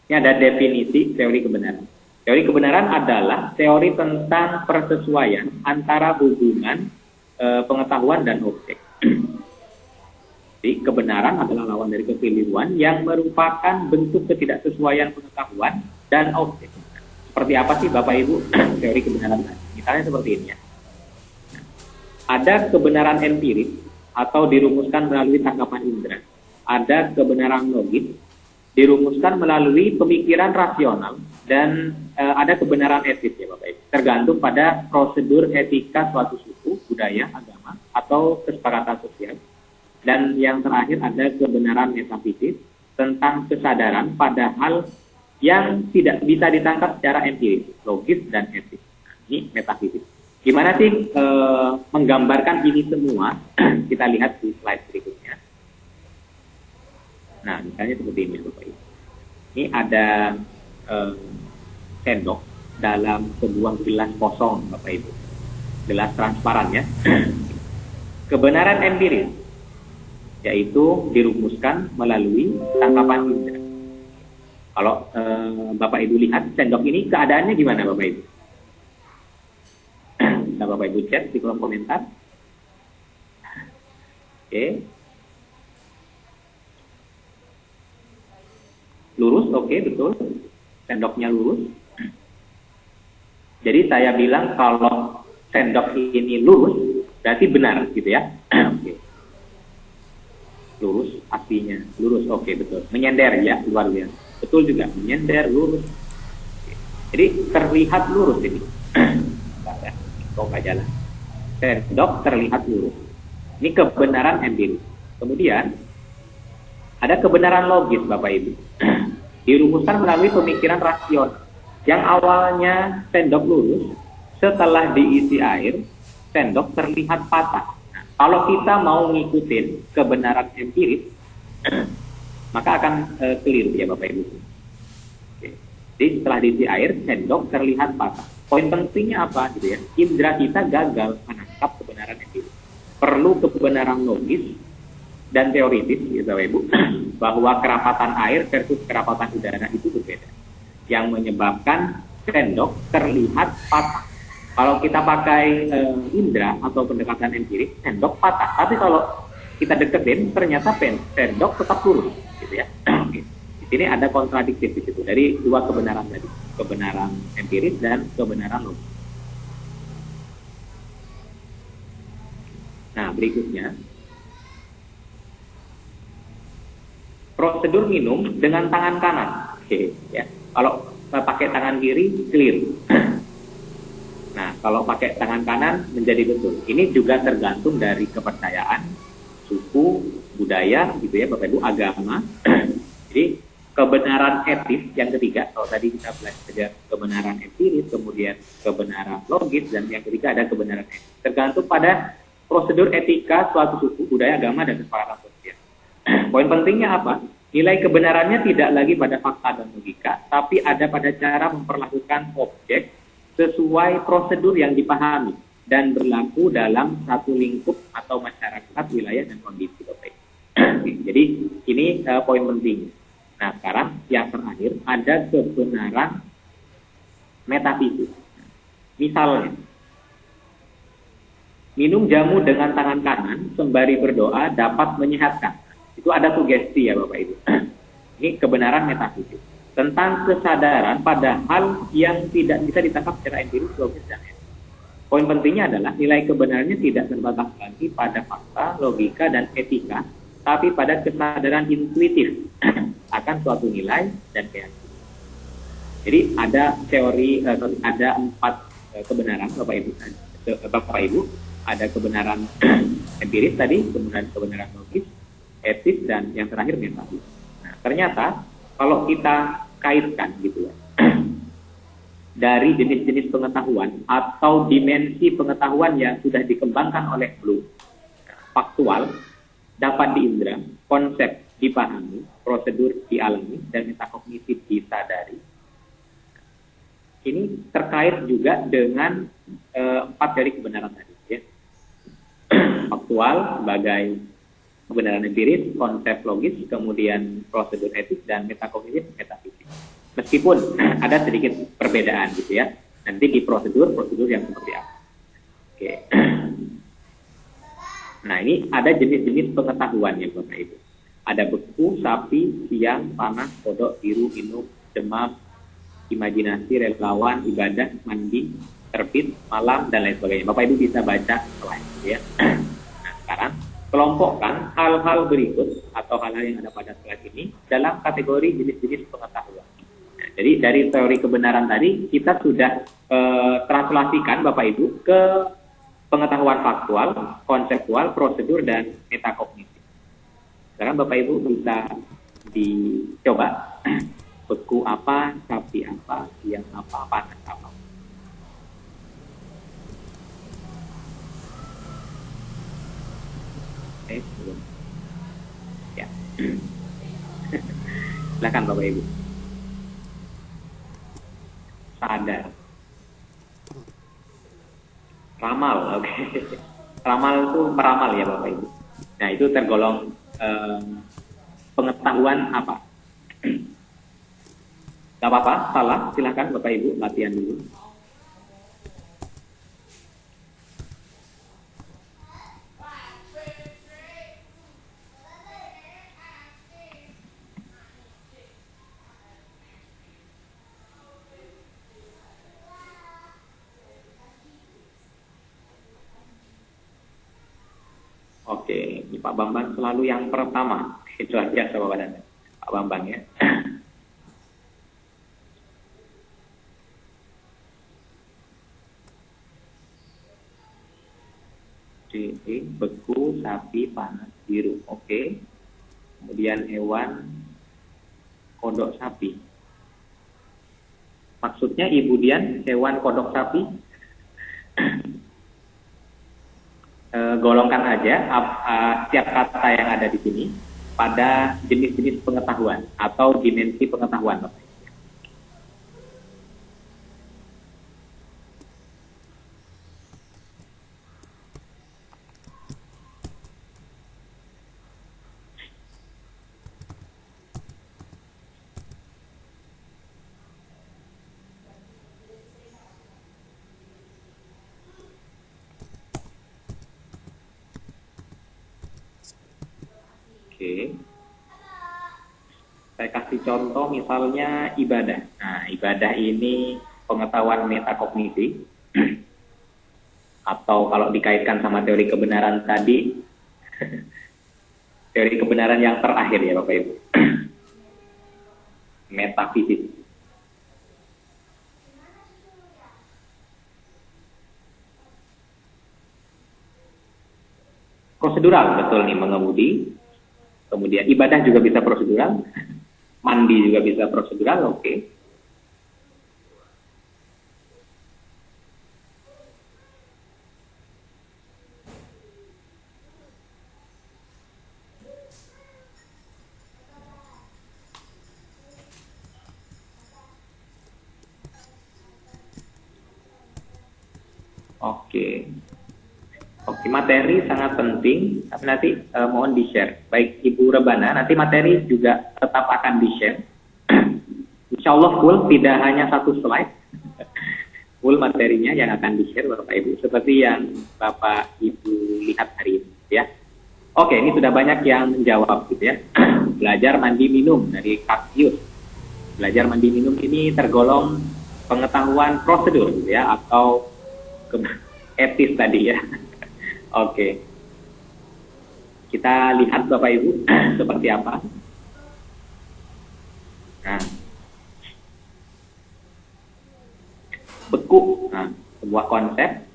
Ini ada definisi teori kebenaran. Teori kebenaran adalah teori tentang persesuaian antara hubungan pengetahuan dan objek. Jadi kebenaran adalah lawan dari kekeliruan yang merupakan bentuk ketidaksesuaian pengetahuan dan objek. Seperti apa sih Bapak Ibu teori kebenaran tadi? Misalnya seperti ini ya. Ada kebenaran empiris atau dirumuskan melalui tangkapan indera. Ada kebenaran logis dirumuskan melalui pemikiran rasional, dan ada kebenaran etis ya Bapak Ibu. Tergantung pada prosedur etika suatu suku, budaya, agama, atau kesepakatan sosial. Dan yang terakhir ada kebenaran metafisik tentang kesadaran pada hal yang tidak bisa ditangkap secara empiris, logis, dan etis. Nah, ini metafisik. Gimana sih menggambarkan ini semua? Kita lihat di slide berikutnya. Nah, misalnya seperti ini Bapak Ibu. Ini ada sendok dalam sebuah gelas kosong Bapak Ibu. Gelas transparan ya. Kebenaran empiris, yaitu dirumuskan melalui tangkapan indera. Kalau Bapak Ibu lihat sendok ini keadaannya gimana Bapak Ibu? Bisa Bapak Ibu chat di kolom komentar. Oke. Lurus, oke, betul. Sendoknya lurus. Jadi saya bilang kalau sendok ini lurus, berarti benar gitu ya. Oke. Lurus, artinya lurus, oke, betul. Menyender ya, luar biasa. Betul juga, menyender, lurus. Oke. Jadi terlihat lurus ini. Kok nggak jalan. Sendok terlihat lurus. Ini kebenaran empiris. Kemudian ada kebenaran logis Bapak Ibu. Dirumuskan melalui pemikiran rasional. Yang awalnya sendok lurus, setelah diisi air, sendok terlihat patah. Nah, kalau kita mau ngikutin kebenaran empiris, maka akan keliru ya Bapak Ibu. Oke. Jadi setelah diisi air, sendok terlihat patah. Poin pentingnya apa gitu ya? Indra kita gagal menangkap kebenaran empiris. Perlu kebenaran logis dan teoritis ya Bapak Ibu, bahwa kerapatan air versus kerapatan udara itu berbeda, yang menyebabkan sendok terlihat patah. Kalau kita pakai indra atau pendekatan empiris, sendok patah. Tapi kalau kita deketin, ternyata sendok tetap lurus, gitu ya. Di sini ada kontradiktif di situ dari dua kebenaran tadi, kebenaran empiris dan kebenaran logis. Nah, berikutnya. Prosedur minum dengan tangan kanan. Oke, ya. Kalau pakai tangan kiri, clear. Nah, kalau pakai tangan kanan menjadi betul. Ini juga tergantung dari kepercayaan, suku, budaya, gitu ya, Bapak Ibu, agama. Jadi kebenaran etis yang ketiga, kalau tadi kita belajar kebenaran empiris, kemudian kebenaran logis, dan yang ketiga ada kebenaran etis. Tergantung pada prosedur etika suatu suku, budaya, agama, dan kesepakatan sosial. Poin pentingnya apa? Nilai kebenarannya tidak lagi pada fakta dan logika, tapi ada pada cara memperlakukan objek sesuai prosedur yang dipahami dan berlaku dalam satu lingkup atau masyarakat, wilayah, dan kondisi. Jadi ini poin penting. Nah, sekarang yang terakhir ada kebenaran metafisik. Misalnya, minum jamu dengan tangan kanan sembari berdoa dapat menyehatkan. Itu ada sugesti ya Bapak Ibu. Ini kebenaran metafisik tentang kesadaran pada hal yang tidak bisa ditangkap secara empiris, logis, dan etis. Poin pentingnya adalah nilai kebenarannya tidak terbatas lagi pada fakta, logika, dan etika, tapi pada kesadaran intuitif akan suatu nilai dan keyakinan. Jadi ada teori, ada 4 kebenaran, Bapak Ibu, ada kebenaran empiris tadi, kemudian kebenaran logis, etis, dan yang terakhir metafisik. Nah, ternyata kalau kita kaitkan gitu ya, dari jenis-jenis pengetahuan atau dimensi pengetahuan yang sudah dikembangkan oleh Bloom, faktual dapat diindra, konsep dipahami, prosedur dialami, dan metakognitif disadari. Ini terkait juga dengan 4 dari kebenaran tadi, ya. Faktual sebagai kebenaran empiris, konsep logis, kemudian prosedur etis, dan metakognitif metafisik. Meskipun ada sedikit perbedaan gitu ya, nanti di prosedur yang seperti apa. Oke. Nah, ini ada jenis-jenis pengetahuan ya Bapak Ibu. Ada beku, sapi, siang, panas, kodok, biru, minum, demam, imajinasi, relawan, ibadah, mandi, terbit, malam, dan lain sebagainya. Bapak Ibu bisa baca slide ya. Nah, sekarang kelompokkan hal-hal berikut atau hal-hal yang ada pada slide ini dalam kategori jenis-jenis pengetahuan. Jadi dari teori kebenaran tadi kita sudah translasikan Bapak Ibu ke pengetahuan faktual, konseptual, prosedur, dan metakognitif. Sekarang Bapak Ibu bisa dicoba beku apa, sapi apa, siang apa, panas apa. Belum. Ya. Silakan Bapak Ibu. Sadar. Ramal, oke. Ramal itu meramal ya Bapak Ibu. Nah, itu tergolong pengetahuan apa? Gak apa-apa, salah. Silakan Bapak Ibu latihan dulu. Oke, ini Pak Bambang selalu yang pertama. Itu aja jawabannya, Pak Bambang ya. Jadi, beku, sapi, panas, biru. Oke. Kemudian hewan, kodok sapi. Maksudnya Ibu Dian, hewan kodok sapi? Golongkan aja setiap kata yang ada di sini pada jenis-jenis pengetahuan atau dimensi pengetahuan. Oke. Saya kasih contoh misalnya ibadah. Nah, ibadah ini pengetahuan metakognitif atau kalau dikaitkan sama teori kebenaran tadi teori kebenaran yang terakhir ya Bapak Ibu. Metafisik. Prosedural, betul nih, mengemudi. Kemudian ibadah juga bisa prosedural, mandi juga bisa prosedural, oke. Oke. Oke, materi sangat penting, tapi nanti mohon di-share. Baik Ibu Rebana, nanti materi juga tetap akan di-share. Insya Allah full, tidak hanya satu slide. Full materinya yang akan di-share Bapak Ibu, seperti yang Bapak Ibu lihat hari ini. Ya. Oke, ini sudah banyak yang menjawab gitu ya. Belajar mandi minum dari Kaksius. Belajar mandi minum ini tergolong pengetahuan prosedur gitu ya, atau etis tadi ya. Oke. Kita lihat Bapak Ibu seperti apa. Nah, beku, nah, sebuah konsep,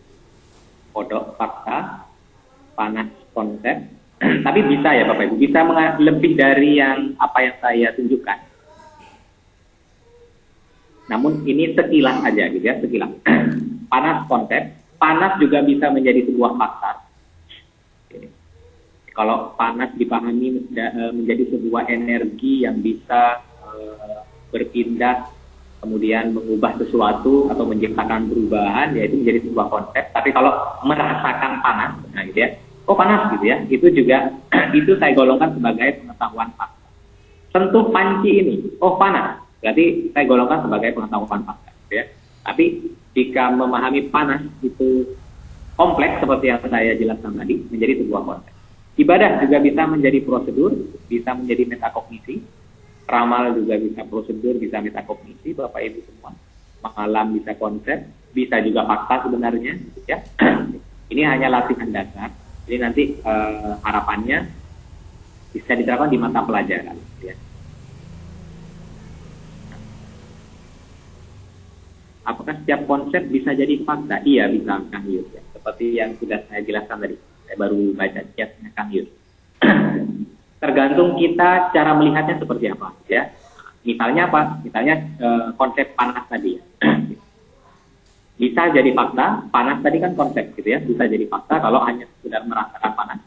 kodok fakta, panas konsep. Tapi bisa ya Bapak Ibu, bisa lebih dari yang apa yang saya tunjukkan. Namun ini sekilas aja gitu ya, sekilas. Panas konsep, panas juga bisa menjadi sebuah fakta. Kalau panas dipahami menjadi sebuah energi yang bisa berpindah, kemudian mengubah sesuatu atau menciptakan perubahan, yaitu menjadi sebuah konsep. Tapi kalau merasakan panas, nah gitu ya, oh panas gitu ya, itu juga itu saya golongkan sebagai pengetahuan fakta. Sentuh panci ini, oh panas, berarti saya golongkan sebagai pengetahuan fakta. Gitu ya. Tapi jika memahami panas itu kompleks seperti yang saya jelaskan tadi, menjadi sebuah konsep. Ibadah juga bisa menjadi prosedur, bisa menjadi metakognisi. Ramal juga bisa prosedur, bisa metakognisi, Bapak Ibu semua. Mengalam bisa konsep, bisa juga fakta sebenarnya. Ya. Ini hanya latihan dasar. Jadi nanti harapannya bisa diterapkan di mata pelajaran. Ya. Apakah setiap konsep bisa jadi fakta? Iya, bisa, Kang Yus. Ya. Seperti yang sudah saya jelaskan tadi. Saya baru baca chatnya Kang Yus. Tergantung kita cara melihatnya seperti apa, ya. Misalnya apa? Misalnya konsep panas tadi. Ya. Bisa jadi fakta. Panas tadi kan konsep, gitu ya. Bisa jadi fakta kalau hanya sekedar merasakan panas.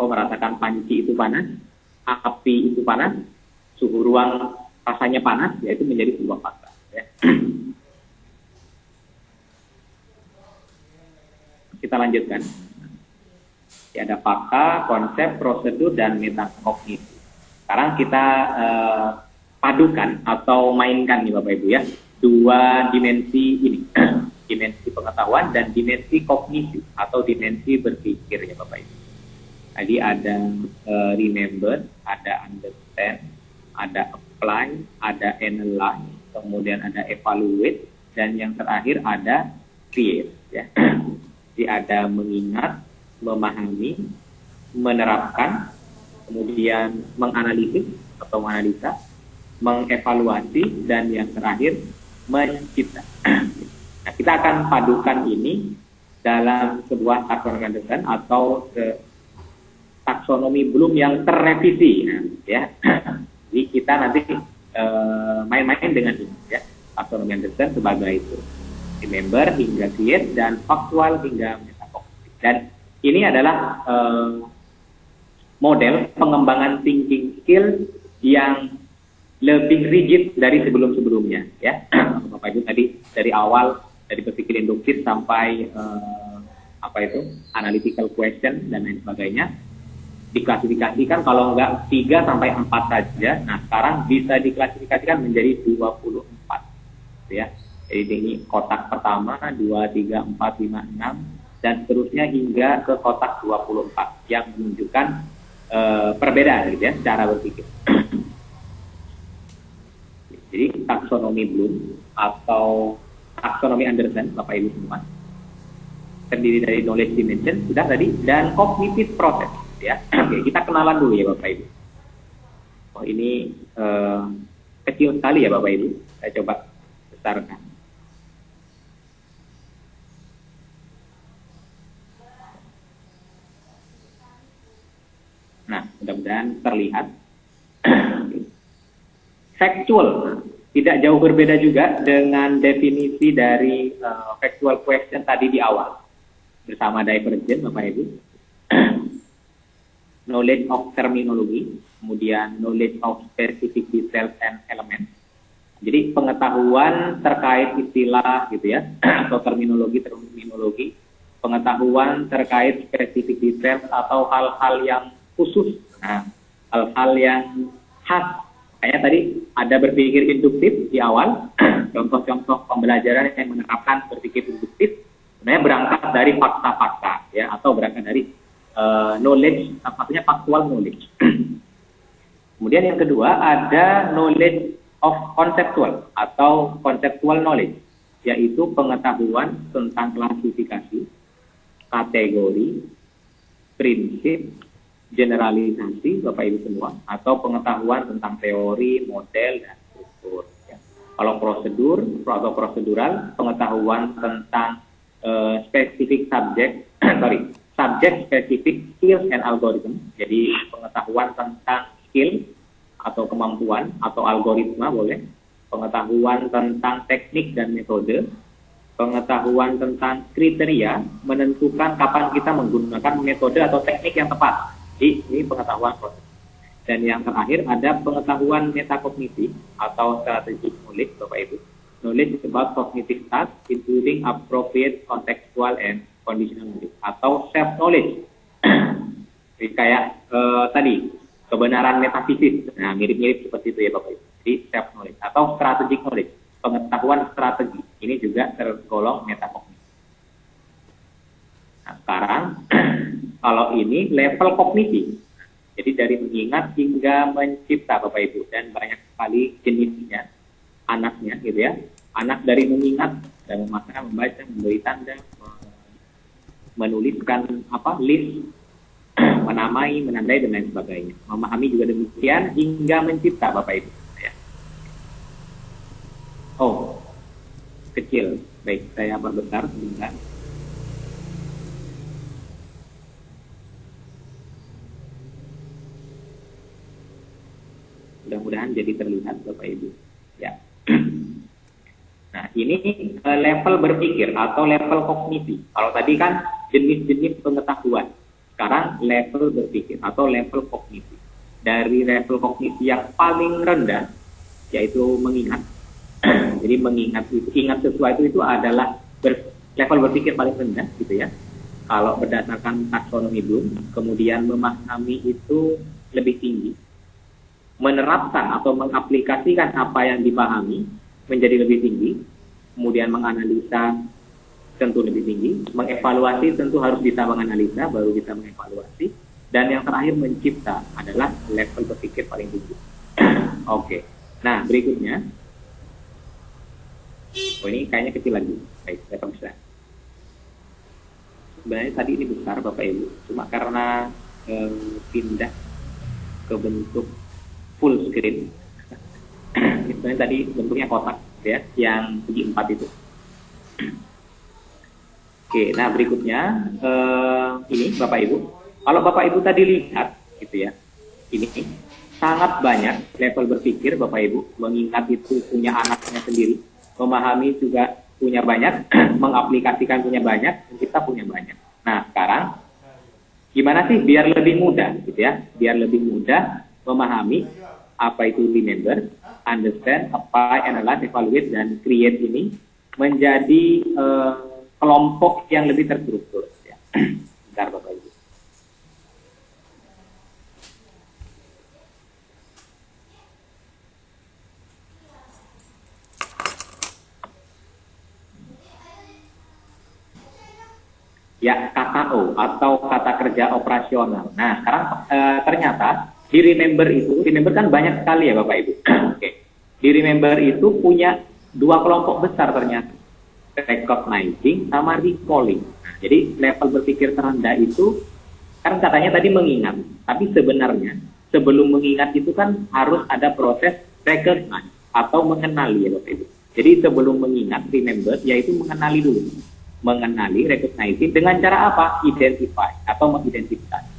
Oh, merasakan panci itu panas, api itu panas, suhu ruang rasanya panas, yaitu menjadi sebuah fakta. Ya. Kita lanjutkan. Ada fakta, konsep, prosedur, dan metakognisi. Sekarang kita padukan atau mainkan nih Bapak Ibu ya, dua dimensi ini, dimensi pengetahuan dan dimensi kognisi atau dimensi berpikir ya Bapak Ibu. Tadi ada remember, ada understand, ada apply, ada analyze, kemudian ada evaluate, dan yang terakhir ada create ya. Jadi ada mengingat, memahami, menerapkan, kemudian menganalisis atau menganalisa, mengevaluasi, dan yang terakhir mencipta. Nah, kita akan padukan ini dalam sebuah taksonomi Anderson atau taksonomi Bloom yang terrevisi, ya. Jadi kita nanti main-main dengan ini, ya. Taksonomi Anderson sebagai itu remember hingga create dan faktual hingga metakognisi. Dan ini adalah model pengembangan thinking skill yang lebih rigid dari sebelum-sebelumnya, ya. Bapak Ibu tadi dari awal dari berpikir induktif sampai analytical question dan lain sebagainya diklasifikasikan kalau enggak 3 sampai 4 saja. Nah, sekarang bisa diklasifikasikan menjadi 24, ya. Jadi ini kotak pertama 2, 3, 4, 5, 6 dan seterusnya hingga ke kotak 24 yang menunjukkan perbedaan gitu ya cara berpikir. Jadi taksonomi Bloom atau taksonomi Anderson Bapak Ibu semua terdiri dari knowledge dimension sudah tadi dan cognitive process ya. Oke, kita kenalan dulu ya Bapak Ibu. Oh ini kecil sekali ya Bapak Ibu. Saya coba besarkan. Nah, mudah-mudahan terlihat. Factual tidak jauh berbeda juga dengan definisi dari factual question tadi di awal bersama divergent Bapak Ibu. Knowledge of terminology, kemudian knowledge of specific details and elements. Jadi pengetahuan terkait istilah gitu ya atau terminologi, pengetahuan terkait spesifik detail atau hal-hal yang khusus, nah, hal-hal yang khas. Kayak tadi ada berpikir induktif di awal, contoh-contoh pembelajaran yang menerapkan berpikir induktif, sebenarnya berangkat dari fakta-fakta, ya, atau berangkat dari knowledge, maksudnya factual knowledge. Kemudian yang kedua ada knowledge of conceptual atau conceptual knowledge, yaitu pengetahuan tentang klasifikasi, kategori, prinsip, generalisasi Bapak Ibu semua, atau pengetahuan tentang teori, model, dan struktur. Ya. Kalau prosedur atau prosedural, pengetahuan tentang spesifik subjek, subject specific skills and algorithm. Jadi pengetahuan tentang skill atau kemampuan atau algoritma boleh, pengetahuan tentang teknik dan metode, pengetahuan tentang kriteria menentukan kapan kita menggunakan metode atau teknik yang tepat. Jadi ini pengetahuan proses. Dan yang terakhir ada pengetahuan metakognitif atau strategic knowledge, Bapak Ibu. Knowledge is about cognitive tasks including appropriate contextual and conditional knowledge atau self knowledge. Jadi kayak tadi kebenaran metafisis. Nah, mirip-mirip seperti itu ya Bapak Ibu. Jadi self knowledge atau strategic knowledge, pengetahuan strategi. Ini juga tergolong metakognitif. Nah, sekarang kalau ini level kognitif. Jadi dari mengingat hingga mencipta Bapak Ibu, dan banyak sekali jenisnya, anaknya gitu ya. Anak dari mengingat dan memakan, membaca, memberi tanda, menuliskan list, menamai, menandai dan lain sebagainya. Memahami juga demikian hingga mencipta Bapak Ibu. Ya. Oh, kecil. Baik, saya perbesar sebentar. Mudah-mudahan jadi terlihat Bapak Ibu. Ya. Nah, ini level berpikir atau level kognisi. Kalau tadi kan jenis-jenis pengetahuan. Sekarang level berpikir atau level kognisi. Dari level kognisi yang paling rendah, yaitu mengingat. Jadi mengingat itu, ingat sesuatu itu adalah level berpikir paling rendah, gitu ya. Kalau berdasarkan taksonomi Bloom, kemudian memahami itu lebih tinggi. Menerapkan atau mengaplikasikan apa yang dipahami menjadi lebih tinggi, kemudian menganalisa tentu lebih tinggi, mengevaluasi tentu harus bisa menganalisa, baru bisa mengevaluasi, dan yang terakhir mencipta adalah level berpikir paling tinggi. Oke. Nah, berikutnya, ini kayaknya kecil lagi. Baik, saya perbesar. Sebenarnya tadi ini besar Bapak Ibu, cuma karena pindah ke bentuk full screen. Misalnya tadi bentuknya kotak ya, yang segi 4 itu. Oke, nah berikutnya ini Bapak Ibu. Kalau Bapak Ibu tadi lihat gitu ya, ini sangat banyak level berpikir Bapak Ibu. Mengingat itu punya anaknya sendiri, memahami juga punya banyak, mengaplikasikan punya banyak, kita punya banyak. Nah sekarang gimana sih biar lebih mudah gitu ya, biar lebih mudah memahami apa itu remember, understand, apply, analyze, evaluate, dan create ini menjadi kelompok yang lebih terstruktur. Ya. Bentar Bapak Ibu. Ya, KKO atau kata kerja operasional. Nah, sekarang ternyata di remember itu, remember kan banyak sekali ya Bapak Ibu. Oke. Di remember itu punya dua kelompok besar ternyata. Recognizing sama recalling. Nah, jadi level berpikir terendah itu kan katanya tadi mengingat, tapi sebenarnya sebelum mengingat itu kan harus ada proses recognize atau mengenali ya Bapak Ibu. Jadi sebelum mengingat, remember, yaitu mengenali dulu. Mengenali, recognizing dengan cara apa? Identify atau mengidentifikasi.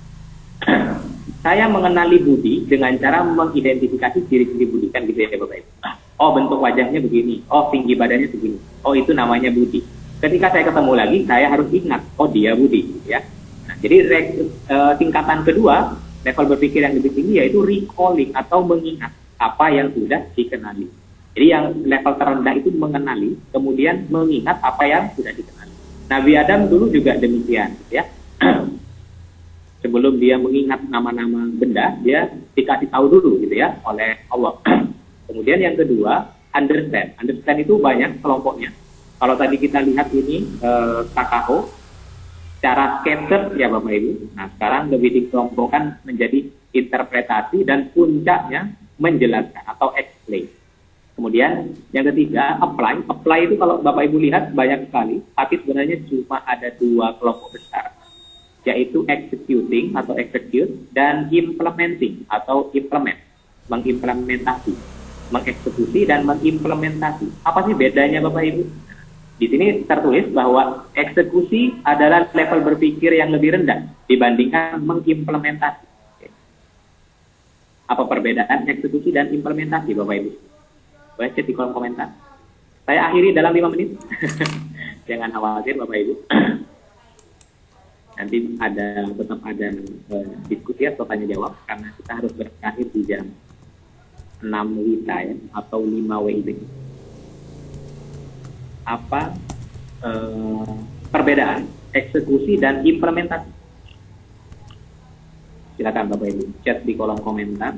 Saya mengenali Budi dengan cara mengidentifikasi ciri-ciri Budi, kan gitu ya Bapak Ibu. Oh, bentuk wajahnya begini, oh tinggi badannya segini, oh itu namanya Budi. Ketika saya ketemu lagi, saya harus ingat, oh dia Budi, ya. Nah, jadi tingkatan kedua, level berpikir yang lebih tinggi yaitu recalling atau mengingat apa yang sudah dikenali. Jadi yang level terendah itu mengenali, kemudian mengingat apa yang sudah dikenali. Nabi Adam dulu juga demikian, ya. Sebelum dia mengingat nama-nama benda, dia dikasih tahu dulu gitu ya oleh Allah. Kemudian yang kedua, understand. Understand itu banyak kelompoknya. Kalau tadi kita lihat ini KKO, cara scattered ya Bapak Ibu. Nah sekarang lebih dikelompokkan menjadi interpretasi dan puncaknya menjelaskan atau explain. Kemudian yang ketiga, apply. Apply itu kalau Bapak Ibu lihat banyak sekali, tapi sebenarnya cuma ada dua kelompok besar, yaitu executing atau execute dan implementing atau implement, mengimplementasi, mengeksekusi dan mengimplementasi. Apa sih bedanya Bapak Ibu? Di sini tertulis bahwa eksekusi adalah level berpikir yang lebih rendah dibandingkan mengimplementasi. Apa perbedaan eksekusi dan implementasi Bapak Ibu? Boleh cek di kolom komentar. Saya akhiri dalam 5 menit. Jangan khawatir Bapak Ibu. Nanti tetap ada diskusi atau tanya jawab karena kita harus berakhir di jam 6 WITA ya, atau 5 WIB. Apa perbedaan eksekusi dan implementasi? Silakan Bapak Ibu chat di kolom komentar.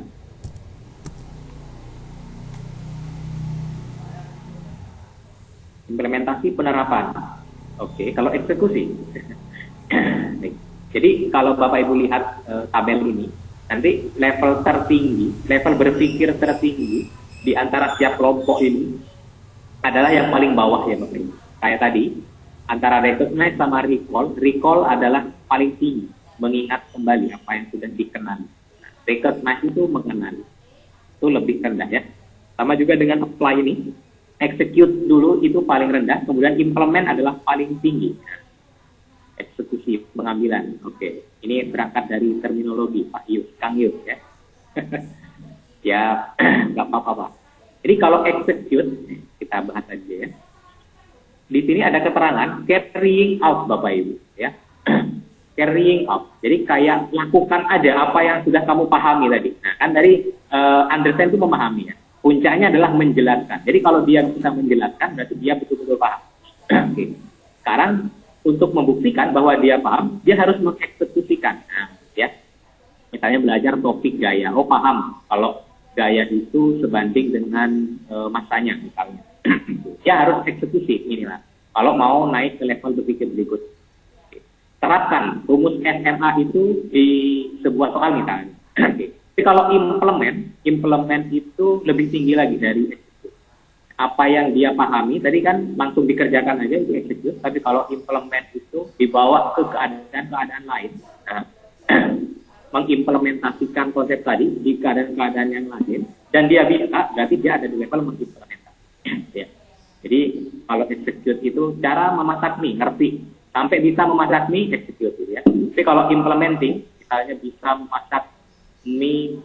Implementasi penerapan. Oke, kalau eksekusi. Jadi kalau Bapak Ibu lihat tabel ini, nanti level tertinggi, level berpikir tertinggi di antara setiap kelompok ini adalah yang paling bawah ya Bapak Ibu. Kayak tadi, antara recognize sama recall, recall adalah paling tinggi, mengingat kembali apa yang sudah dikenali. Nah, recognize itu mengenali, itu lebih rendah ya. Sama juga dengan apply ini, execute dulu itu paling rendah, kemudian implement adalah paling tinggi. Eksekusi pengambilan. Oke, ini berangkat dari terminologi Pak Yus, Kang Yus ya. Ya, nggak apa-apa. Jadi kalau execute, kita bahas aja ya. Di sini ada keterangan carrying out Bapak Ibu ya. Carrying out. Jadi kayak lakukan aja apa yang sudah kamu pahami tadi. Nah, kan dari understand itu memahami ya. Puncaknya adalah menjelaskan. Jadi kalau dia bisa menjelaskan, berarti dia betul-betul paham. Oke. Sekarang untuk membuktikan bahwa dia paham, dia harus mengeksekusikan. Nah, ya. Misalnya belajar topik gaya. Oh paham. Kalau gaya itu sebanding dengan masanya misalnya. Dia harus eksekusi inilah. Kalau mau naik ke level berpikir berikut. Oke. Terapkan rumus SMA itu di sebuah soal misalnya. Oke. Tapi kalau implement itu lebih tinggi lagi dari execute. Apa yang dia pahami, tadi kan langsung dikerjakan aja itu execute, tapi kalau implement itu dibawa ke keadaan lain. Nah, mengimplementasikan konsep tadi di keadaan-keadaan yang lain, dan dia bisa, berarti dia ada di level mengimplementasi. Ya. Jadi kalau execute itu cara memasak mie, ngerti. Sampai bisa memasak mie, execute. Ya. Tapi kalau implementing, misalnya bisa memasak mie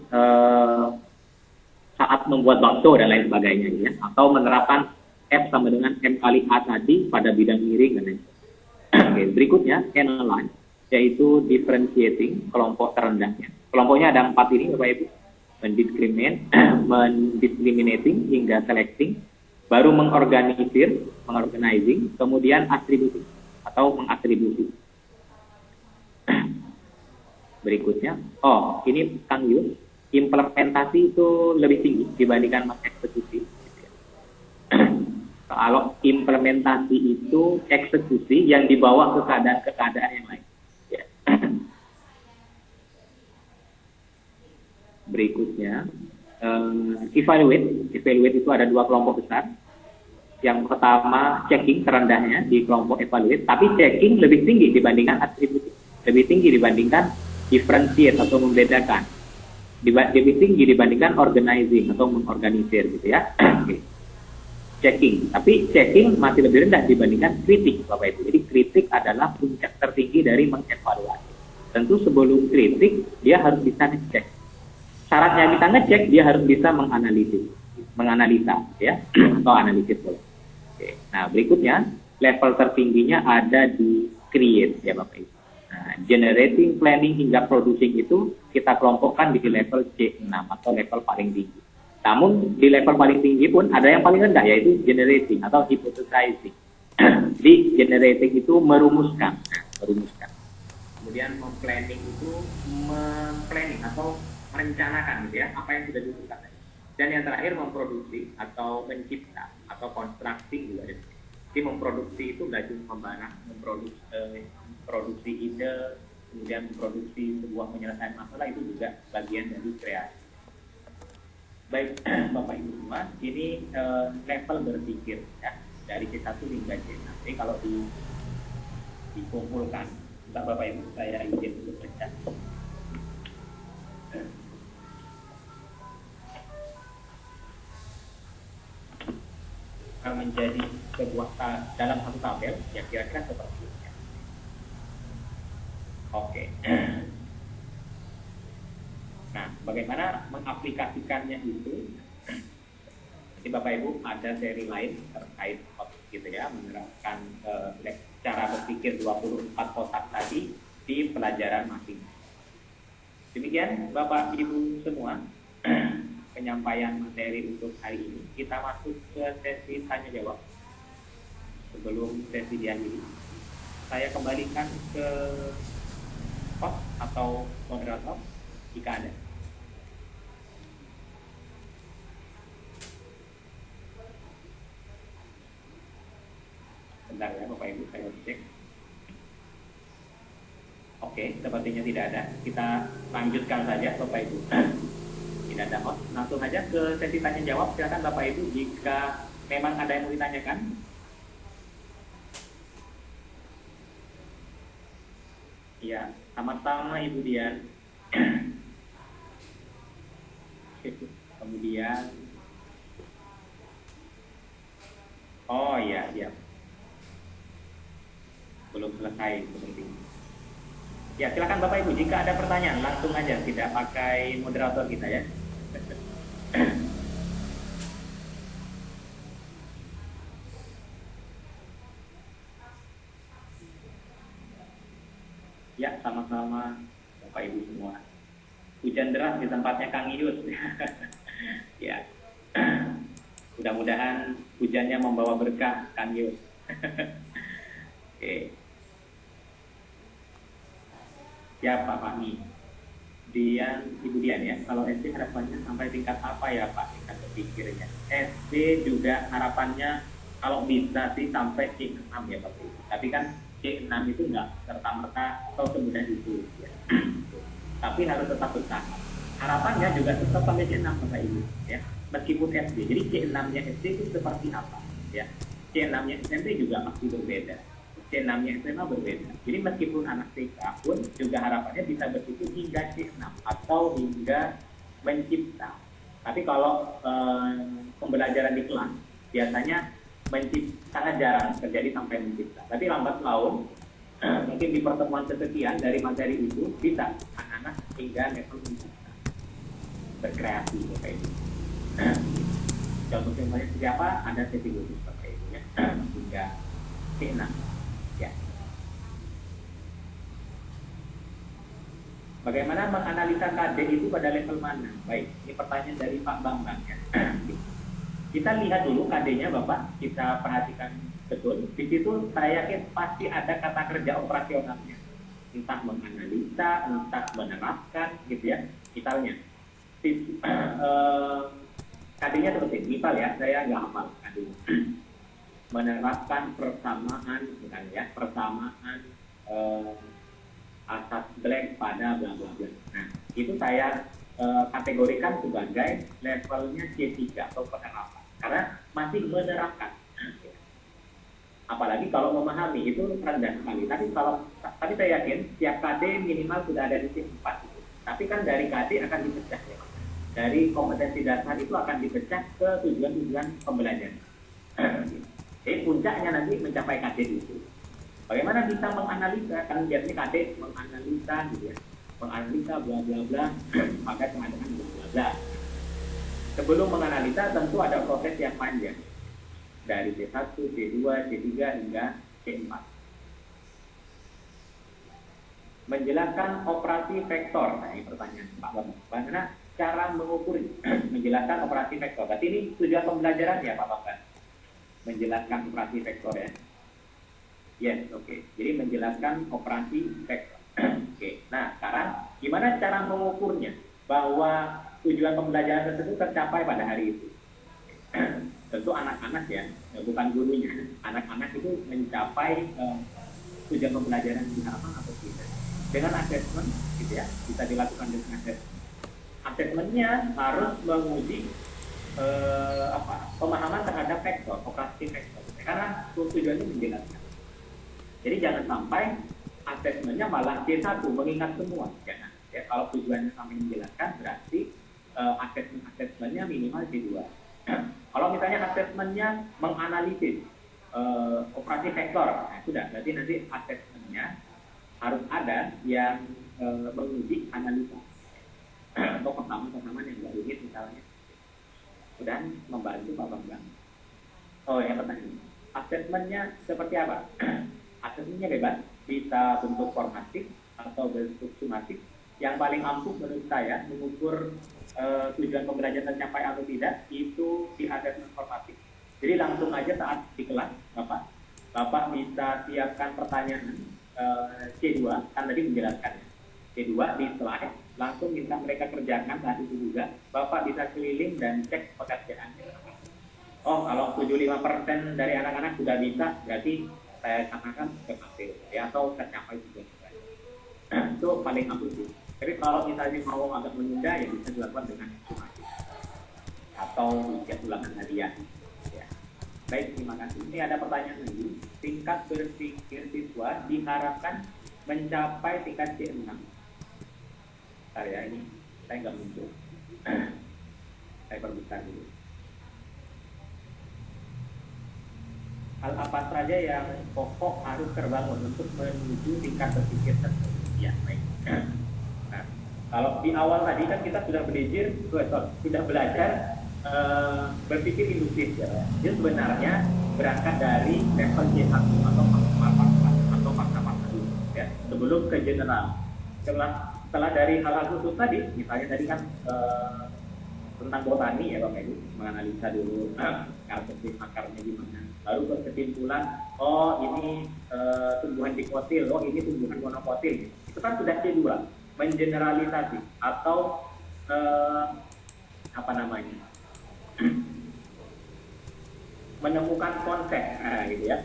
saat membuat bakso dan lain sebagainya ya, atau menerapkan F sama dengan M kali A tadi pada bidang miring dan lain sebagainya. Oke, berikutnya analyze, yaitu differentiating, kelompok terendahnya. Kelompoknya ada 4 ini Bapak Ibu. Mendiscriminating hingga selecting, baru mengorganizing, kemudian attributing atau mengatribusi. Berikutnya, ini Kang Yus, implementasi itu lebih tinggi dibandingkan mengeksekusi. Kalau implementasi itu eksekusi yang dibawa ke keadaan yang lain. Ya. Berikutnya, evaluate itu ada 2 kelompok besar. Yang pertama checking terendahnya di kelompok evaluate, tapi checking lebih tinggi dibandingkan attributing, lebih tinggi dibandingkan differentiate atau membedakan, lebih tinggi dibandingkan organizing atau mengorganisir gitu ya. Okay. Checking, tapi checking masih lebih rendah dibandingkan kritik Bapak Ibu. Jadi kritik adalah puncak tertinggi dari mengevaluasi. Tentu sebelum kritik dia harus bisa ngecek. Syaratnya kita ngecek, dia harus bisa menganalisa ya, atau analisis. Oke. Nah berikutnya level tertingginya ada di create ya Bapak Ibu. Nah, generating, planning, hingga producing itu kita kelompokkan di level C6 atau level paling tinggi. Namun di level paling tinggi pun ada yang paling rendah, yaitu generating atau hypothesizing. Jadi generating itu merumuskan. Kemudian memplanning itu memplanning atau merencanakan gitu ya, apa yang sudah dilakukan. Dan yang terakhir memproduksi atau mencipta atau konstruksi juga ada. Jadi memproduksi itu belajar membarang, memproduksi ide, kemudian memproduksi sebuah penyelesaian masalah, itu juga bagian dari kreasi. Baik, Bapak Ibu semua, ini level berpikir ya dari C1 hingga C6. Jadi kalau dikumpulkan, Bapak Ibu saya izin untuk baca. Menjadi sebuah dalam satu tabel yang kira-kira seperti ini. Oke. Nah, bagaimana mengaplikasikannya itu? Jadi Bapak Ibu ada seri lain terkait gitu ya, menerapkan cara berpikir 24 kotak tadi di pelajaran masing-masing. Demikian Bapak Ibu semua, penyampaian materi untuk hari ini. Kita masuk ke sesi tanya jawab. Sebelum sesi diakhiri, saya kembalikan ke host atau moderator jika ada. Bentar ya Bapak Ibu, saya cek. Oke, sepertinya tidak ada. Kita lanjutkan saja Bapak Ibu. Tidak ada host. Langsung aja ke sesi tanya jawab. Silakan Bapak Ibu jika memang ada yang mau ditanyakan. Iya, sama-sama Ibu Dian. Kemudian, oh iya, iya. Belum selesai seperti ini. Ya, silakan Bapak Ibu jika ada pertanyaan langsung aja, tidak pakai moderator kita ya. Ya, sama-sama Bapak Ibu semua. Hujan deras di tempatnya Kang Iyus. Ya. Mudah-mudahan hujannya membawa berkah Kang Iyus. Oke. Ya Pak Fahmi. Ibu Dian ya. Kalau SD harapannya sampai tingkat apa ya Pak? Tingkat berpikirnya. SD juga harapannya kalau bisa sih sampai C6 ya Pak. Tapi kan C6 itu enggak serta-merta atau semudah itu ya. Tapi harus tetap bersama. Harapannya juga tetap sampai C6 Bapak Ibu ya. Meskipun SD. Jadi C6-nya SD itu seperti apa ya. C6-nya SMP juga masih berbeda. C6-nya SMA berbeda. Jadi meskipun anak TK pun juga harapannya bisa berpikir hingga C6 atau hingga mencipta. Tapi kalau pembelajaran di kelas biasanya sangat jarang terjadi sampai mencipta. Tapi lambat laun mungkin di pertemuan kesekian dari materi itu bisa anak-anak hingga level mencipta, berkreasi kayak itu. Contoh contohnya seperti apa? Ada sesi khusus seperti itu ya, hingga C6 ya. Bagaimana menganalisa KD itu pada level mana? Baik, ini pertanyaan dari Pak Bambang ya. Kita lihat dulu KD-nya Bapak, kita perhatikan betul. Di situ saya yakin pasti ada kata kerja operasionalnya. Entah menganalisa, entah menerapkan gitu ya. Misalnya, KD-nya seperti ini. Misal ya, saya nggak hafal KD-nya. Menerapkan persamaan, bukan ya, persamaan asas blank pada bla bla bla. Nah, itu saya kategorikan sebagai levelnya C3 atau penerapan. Karena masih menerapkan. Apalagi kalau memahami itu rendah sekali. Tapi saya yakin tiap KD minimal sudah ada di C4 itu. Tapi kan dari KD akan dipecah ya. Dari kompetensi dasar itu akan dipecah ke tujuan-tujuan pembelajaran. Jadi puncaknya nanti mencapai KD itu. Bagaimana bisa menganalisa? Kan biasanya KD menganalisa gitu ya. Menganalisa bla bla bla, maka mengatakan bla bla bla. Sebelum menganalisa tentu ada proses yang panjang dari C1, C2, C3 hingga C4. Menjelaskan operasi vektor. Nah, ini pertanyaan Pak Bambang. Bagaimana cara mengukur menjelaskan operasi vektor? Berarti ini tujuan pembelajaran ya Pak Bambang? Menjelaskan operasi vektor ya. Yes, oke. Jadi menjelaskan operasi vektor. Oke. Nah, sekarang gimana cara mengukurnya bahwa tujuan pembelajaran tersebut tercapai pada hari itu? Tentu anak-anak ya, bukan gurunya. Anak-anak itu mencapai tujuan pembelajaran di harapan atau tidak? Dengan assessment, gitu ya, bisa dilakukan dengan assessment. asesmennya harus menguji pemahaman terhadap vektor, operasi vektor. Karena tujuannya menjelaskan. Jadi jangan sampai asesmennya malah C1 mengingat semua. Jangan. Ya, kalau tujuannya sampai menjelaskan berarti asesmennya minimal C2. Kalau misalnya asesmennya menganalisis operasi vektor, nah, sudah. Berarti nanti asesmennya harus ada yang menguji analisa. Untuk pertama-pertama yang baru ini misalnya. Dan membantu Pak Bambang. Oh ya, pertanyaan. Asesmennya seperti apa? Asesmennya bebas, bisa bentuk formatif atau bentuk sumatif. Yang paling ampuh menurut saya mengukur tujuan pembelajaran tercapai atau tidak itu di asesmen formatif. Jadi langsung aja saat di kelas, Bapak bisa siapkan pertanyaan C2, kan tadi menjelaskan. C2 di slide, langsung minta mereka kerjakan saat itu juga. Bapak bisa keliling dan cek pekerjaannya. Oh, kalau 75% dari anak-anak sudah bisa, berarti saya katakan berhasil, ya, atau tercapai juga. Itu paling ampuh sih. Tapi kalau misalnya mau agak menunda, ya bisa dilakukan dengan estimasi atau ujian ulangan hadiah. Ya. Baik, terima kasih. Ini ada pertanyaan lagi. Tingkat berpikir siswa diharapkan mencapai tingkat C6. Bentar ya, ini saya nggak muncul. Saya perbesar dulu. Hal apa saja yang pokok harus terbangun untuk menuju tingkat berpikir tersebut? Ya, baik. Nah, kalau di awal tadi kan kita sudah belajar berpikir induktif ya. Jadi sebenarnya berangkat dari level C1 atau fakta-fakta dulu ya, sebelum ke general. Setelah dari hal-hal khusus tadi, misalnya tadi kan tentang botani ya Bapak Ibu, menganalisa dulu karakteristik akarnya gimana, baru berkesimpulan, oh ini tumbuhan dikotil, oh ini tumbuhan monokotil, itu kan sudah C2, mengeneralisasi atau menemukan konsep, gitu ya.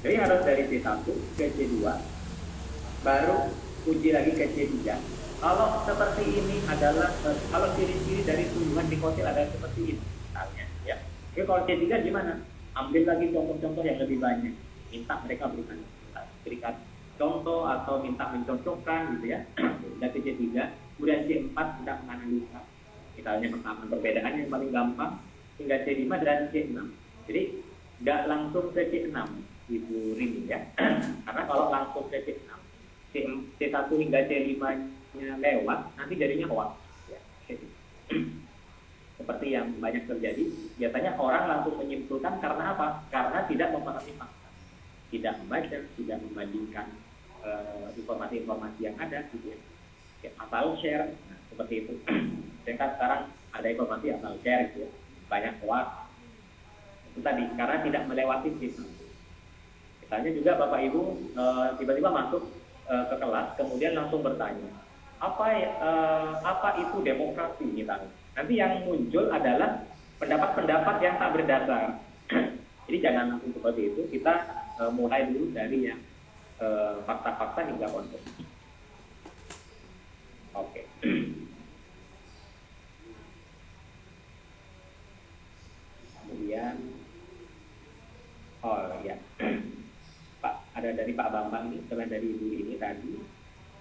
Jadi harus dari C1 ke C2, baru uji lagi ke C3. Kalau seperti ini adalah kalau ciri-ciri dari tumbuhan dikotil adalah seperti ini misalnya ya. Oke, kalau C3 gimana? Ambil lagi contoh-contoh yang lebih banyak. Minta mereka berikan contoh atau minta mencocokkan gitu ya. Udah ke C3, kemudian C4 sudah menganalisa. Misalnya pertama perbedaan yang paling gampang hingga C5 dan C6. Jadi tidak langsung ke C6 Ibu Rini ya. Karena kalau langsung ke C6 C1 hingga C5-nya lewat, nanti jadinya hoax. Ya. Seperti yang banyak terjadi, biasanya orang langsung menyimpulkan karena apa? Karena tidak memahami fakta, tidak membaca, tidak membandingkan informasi-informasi yang ada, gitu ya. Asal share, nah, seperti itu. Sehingga sekarang ada informasi asal share, gitu ya. Banyak hoax. Itu tadi, karena tidak melewati itu. Misalnya juga Bapak Ibu tiba-tiba masuk ke kelas, kemudian langsung bertanya, apa itu demokrasi misalnya. Nanti yang muncul adalah pendapat-pendapat yang tak berdasar. Jadi jangan langsung seperti itu, kita mulai dulu dari yang fakta-fakta hingga konsep. Oke. Kemudian, oh ya. Pak, ada dari Pak Bambang ini, selain dari Ibu ini tadi,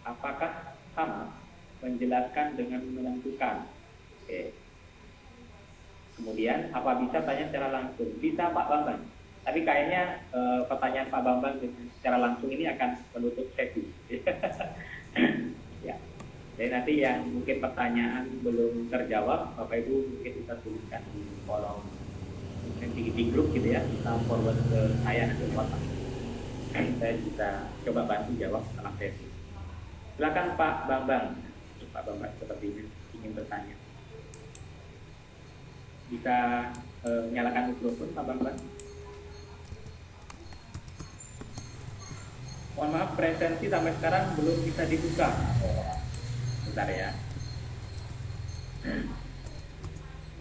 apakah sama menjelaskan dengan menentukan? Oke. Kemudian, apa bisa tanya secara langsung? Bisa Pak Bambang. Tapi kayaknya pertanyaan Pak Bambang secara langsung ini akan menutup sesi. Ya. Jadi nanti yang mungkin pertanyaan belum terjawab, Bapak Ibu mungkin bisa tuliskan di kolom di grup gitu ya, kita forward ke saya nanti WhatsApp. Saya bisa coba bantu jawab setelah sesi. Silakan Pak Bambang. Pak Bambang sepertinya ingin bertanya. Bisa nyalakan mikrofon Pak Bambang. Mohon maaf, presensi sampai sekarang belum bisa dibuka. Oh, bentar ya.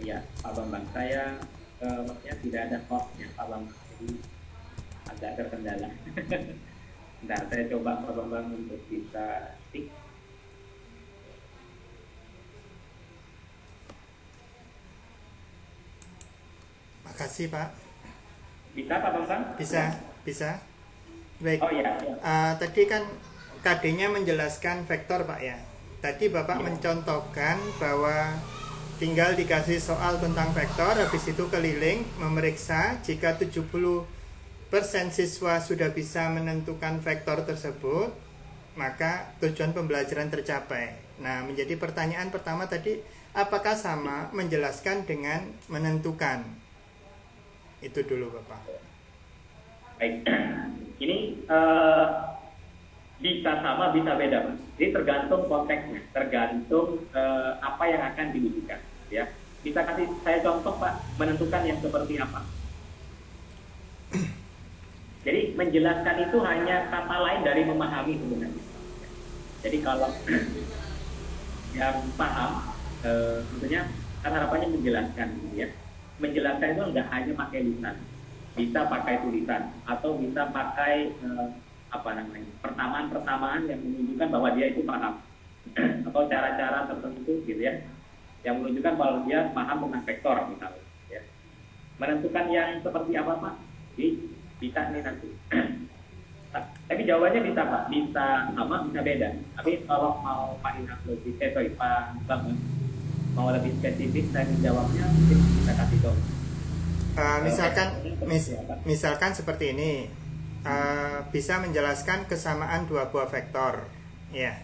Iya, Pak Bambang. Saya maksudnya tidak ada hostnya Pak Bambang. Jadi agak terkendala. Bentar, saya coba Pak Bambang untuk bisa stick. Makasih Pak. Bisa Pak Bambang? Bisa. Baik. Oh iya. Tadi kan KD-nya menjelaskan vektor Pak ya. Tadi Bapak mencontohkan bahwa tinggal dikasih soal tentang vektor, habis itu keliling memeriksa jika 70% siswa sudah bisa menentukan vektor tersebut, maka tujuan pembelajaran tercapai. Nah, menjadi pertanyaan pertama tadi, apakah sama menjelaskan dengan menentukan? Itu dulu Bapak. Baik. Ini bisa sama, bisa beda, Mas. Jadi tergantung konteksnya, tergantung apa yang akan diujikan, ya. Bisa kasih saya contoh, Pak, menentukan yang seperti apa? Jadi menjelaskan itu hanya kata lain dari memahami sebenarnya. Jadi kalau yang paham, tentunya kan harapannya menjelaskan, gitu ya. Menjelaskan itu nggak hanya pakai lisan, bisa pakai tulisan atau bisa pakai pertamaan yang menunjukkan bahwa dia itu paham atau cara-cara tertentu, gitu ya, yang menunjukkan bahwa dia paham tentang vektor misalnya. Ya. Menentukan yang seperti apa Pak? Jadi bisa nih nanti. Tapi jawabannya bisa Pak, bisa sama, bisa beda. Tapi kalau mau Pak Ilham lebih, Pak Bambang mau lebih spesifik saya menjawabnya, mungkin bisa kasih contoh. Misalkan seperti ini, bisa menjelaskan kesamaan dua buah vektor, ya.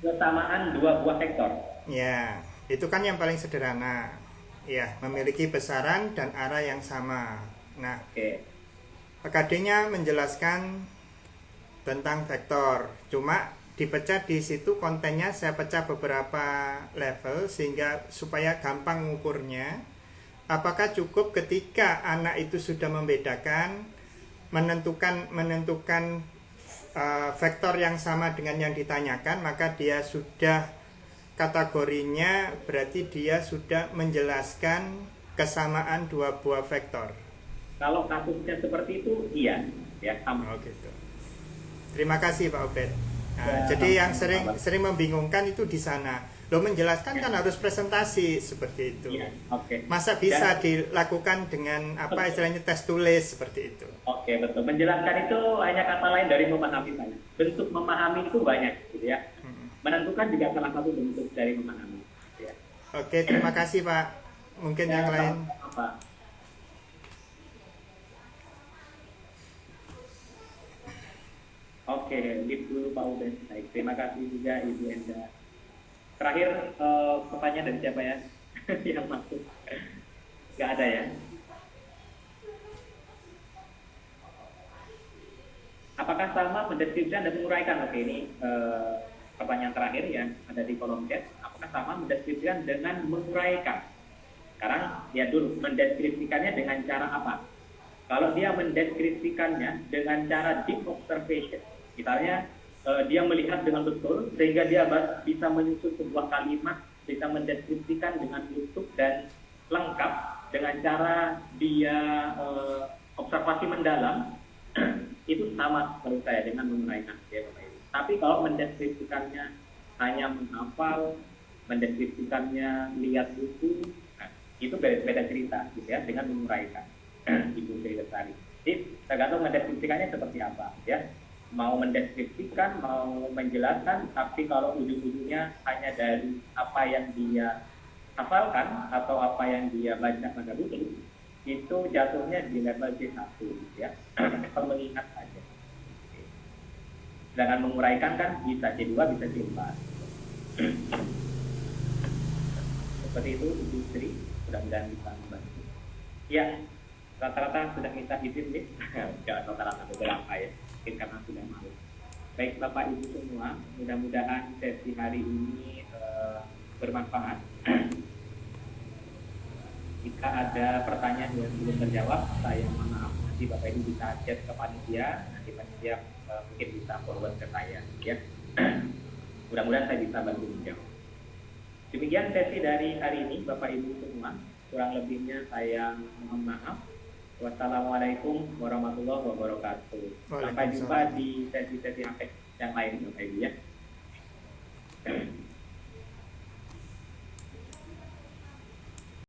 Kesamaan dua buah vektor. Ya, itu kan yang paling sederhana, ya, memiliki besaran dan arah yang sama. Nah, PKD-nya menjelaskan tentang vektor, cuma dipecah di situ kontennya saya pecah beberapa level sehingga supaya gampang mengukurnya. Apakah cukup ketika anak itu sudah membedakan, menentukan vektor yang sama dengan yang ditanyakan, maka dia sudah kategorinya berarti dia sudah menjelaskan kesamaan dua buah vektor. Kalau kasusnya seperti itu, iya, ya sama. Oh gitu. Terima kasih Pak Obed. Nah, jadi yang sering membingungkan itu di sana. Lo menjelaskan kan harus presentasi seperti itu. Ya, Masa bisa dilakukan dengan apa istilahnya tes tulis seperti itu? Oke, betul. Menjelaskan itu hanya kata lain dari memahami saja. Bentuk memahami itu banyak, gitu ya. Menentukan juga salah satu bentuk dari memahami. Gitu ya. Oke, terima kasih Pak. Mungkin yang lain. Apa? Oke, lift dulu Pak Ubed. Baik, terima kasih juga Ibu Enda. Terakhir, pertanyaan dari siapa ya? Yang masuk? Nggak ada ya? Apakah sama mendeskripsikan dan menguraikan? Oke, ini pertanyaan terakhir yang ada di kolom chat. Apakah sama mendeskripsikan dengan menguraikan? Sekarang lihat dulu, mendeskripsikannya dengan cara apa? Kalau dia mendeskripsikannya dengan cara deep observation, misalnya dia melihat dengan betul sehingga dia bisa menyusun sebuah kalimat, bisa mendeskripsikan dengan utuh dan lengkap dengan cara dia observasi mendalam, itu sama menurut saya dengan menguraikan. Ya, tapi kalau mendeskripsikannya hanya menghafal, mendeskripsikannya lihat buku, nah, itu beda cerita, gitu ya, dengan menguraikan. Ibu Sri Lestari. Jadi tergantung mendeskripsikannya seperti apa, ya. Mau mendeskripsikan, mau menjelaskan, tapi kalau ujung-ujungnya hanya dari apa yang dia hafalkan atau apa yang dia baca pada buku, itu jatuhnya di level C1, ya. Kalau mengingat saja. Sedangkan menguraikan kan bisa C2, bisa C4. Seperti itu Ibu Sri, mudah-mudahan bisa membantu. Ya. Rata-rata sudah minta izin nih, jangan rata-rata beberapa ya, mungkin karena sudah malu. Baik Bapak Ibu semua, mudah-mudahan sesi hari ini bermanfaat. Jika ada pertanyaan yang belum terjawab, saya mohon maaf, nanti Bapak Ibu bisa chat ke panitia, nanti panitia mungkin bisa forward ke saya, ya. Mudah-mudahan saya bisa bantu menjawab. Demikian sesi dari hari ini Bapak Ibu semua, kurang lebihnya saya mohon maaf. Wassalamualaikum warahmatullahi wabarakatuh. Sampai jumpa di sesi-sesi yang lain Bapak Ibu ya.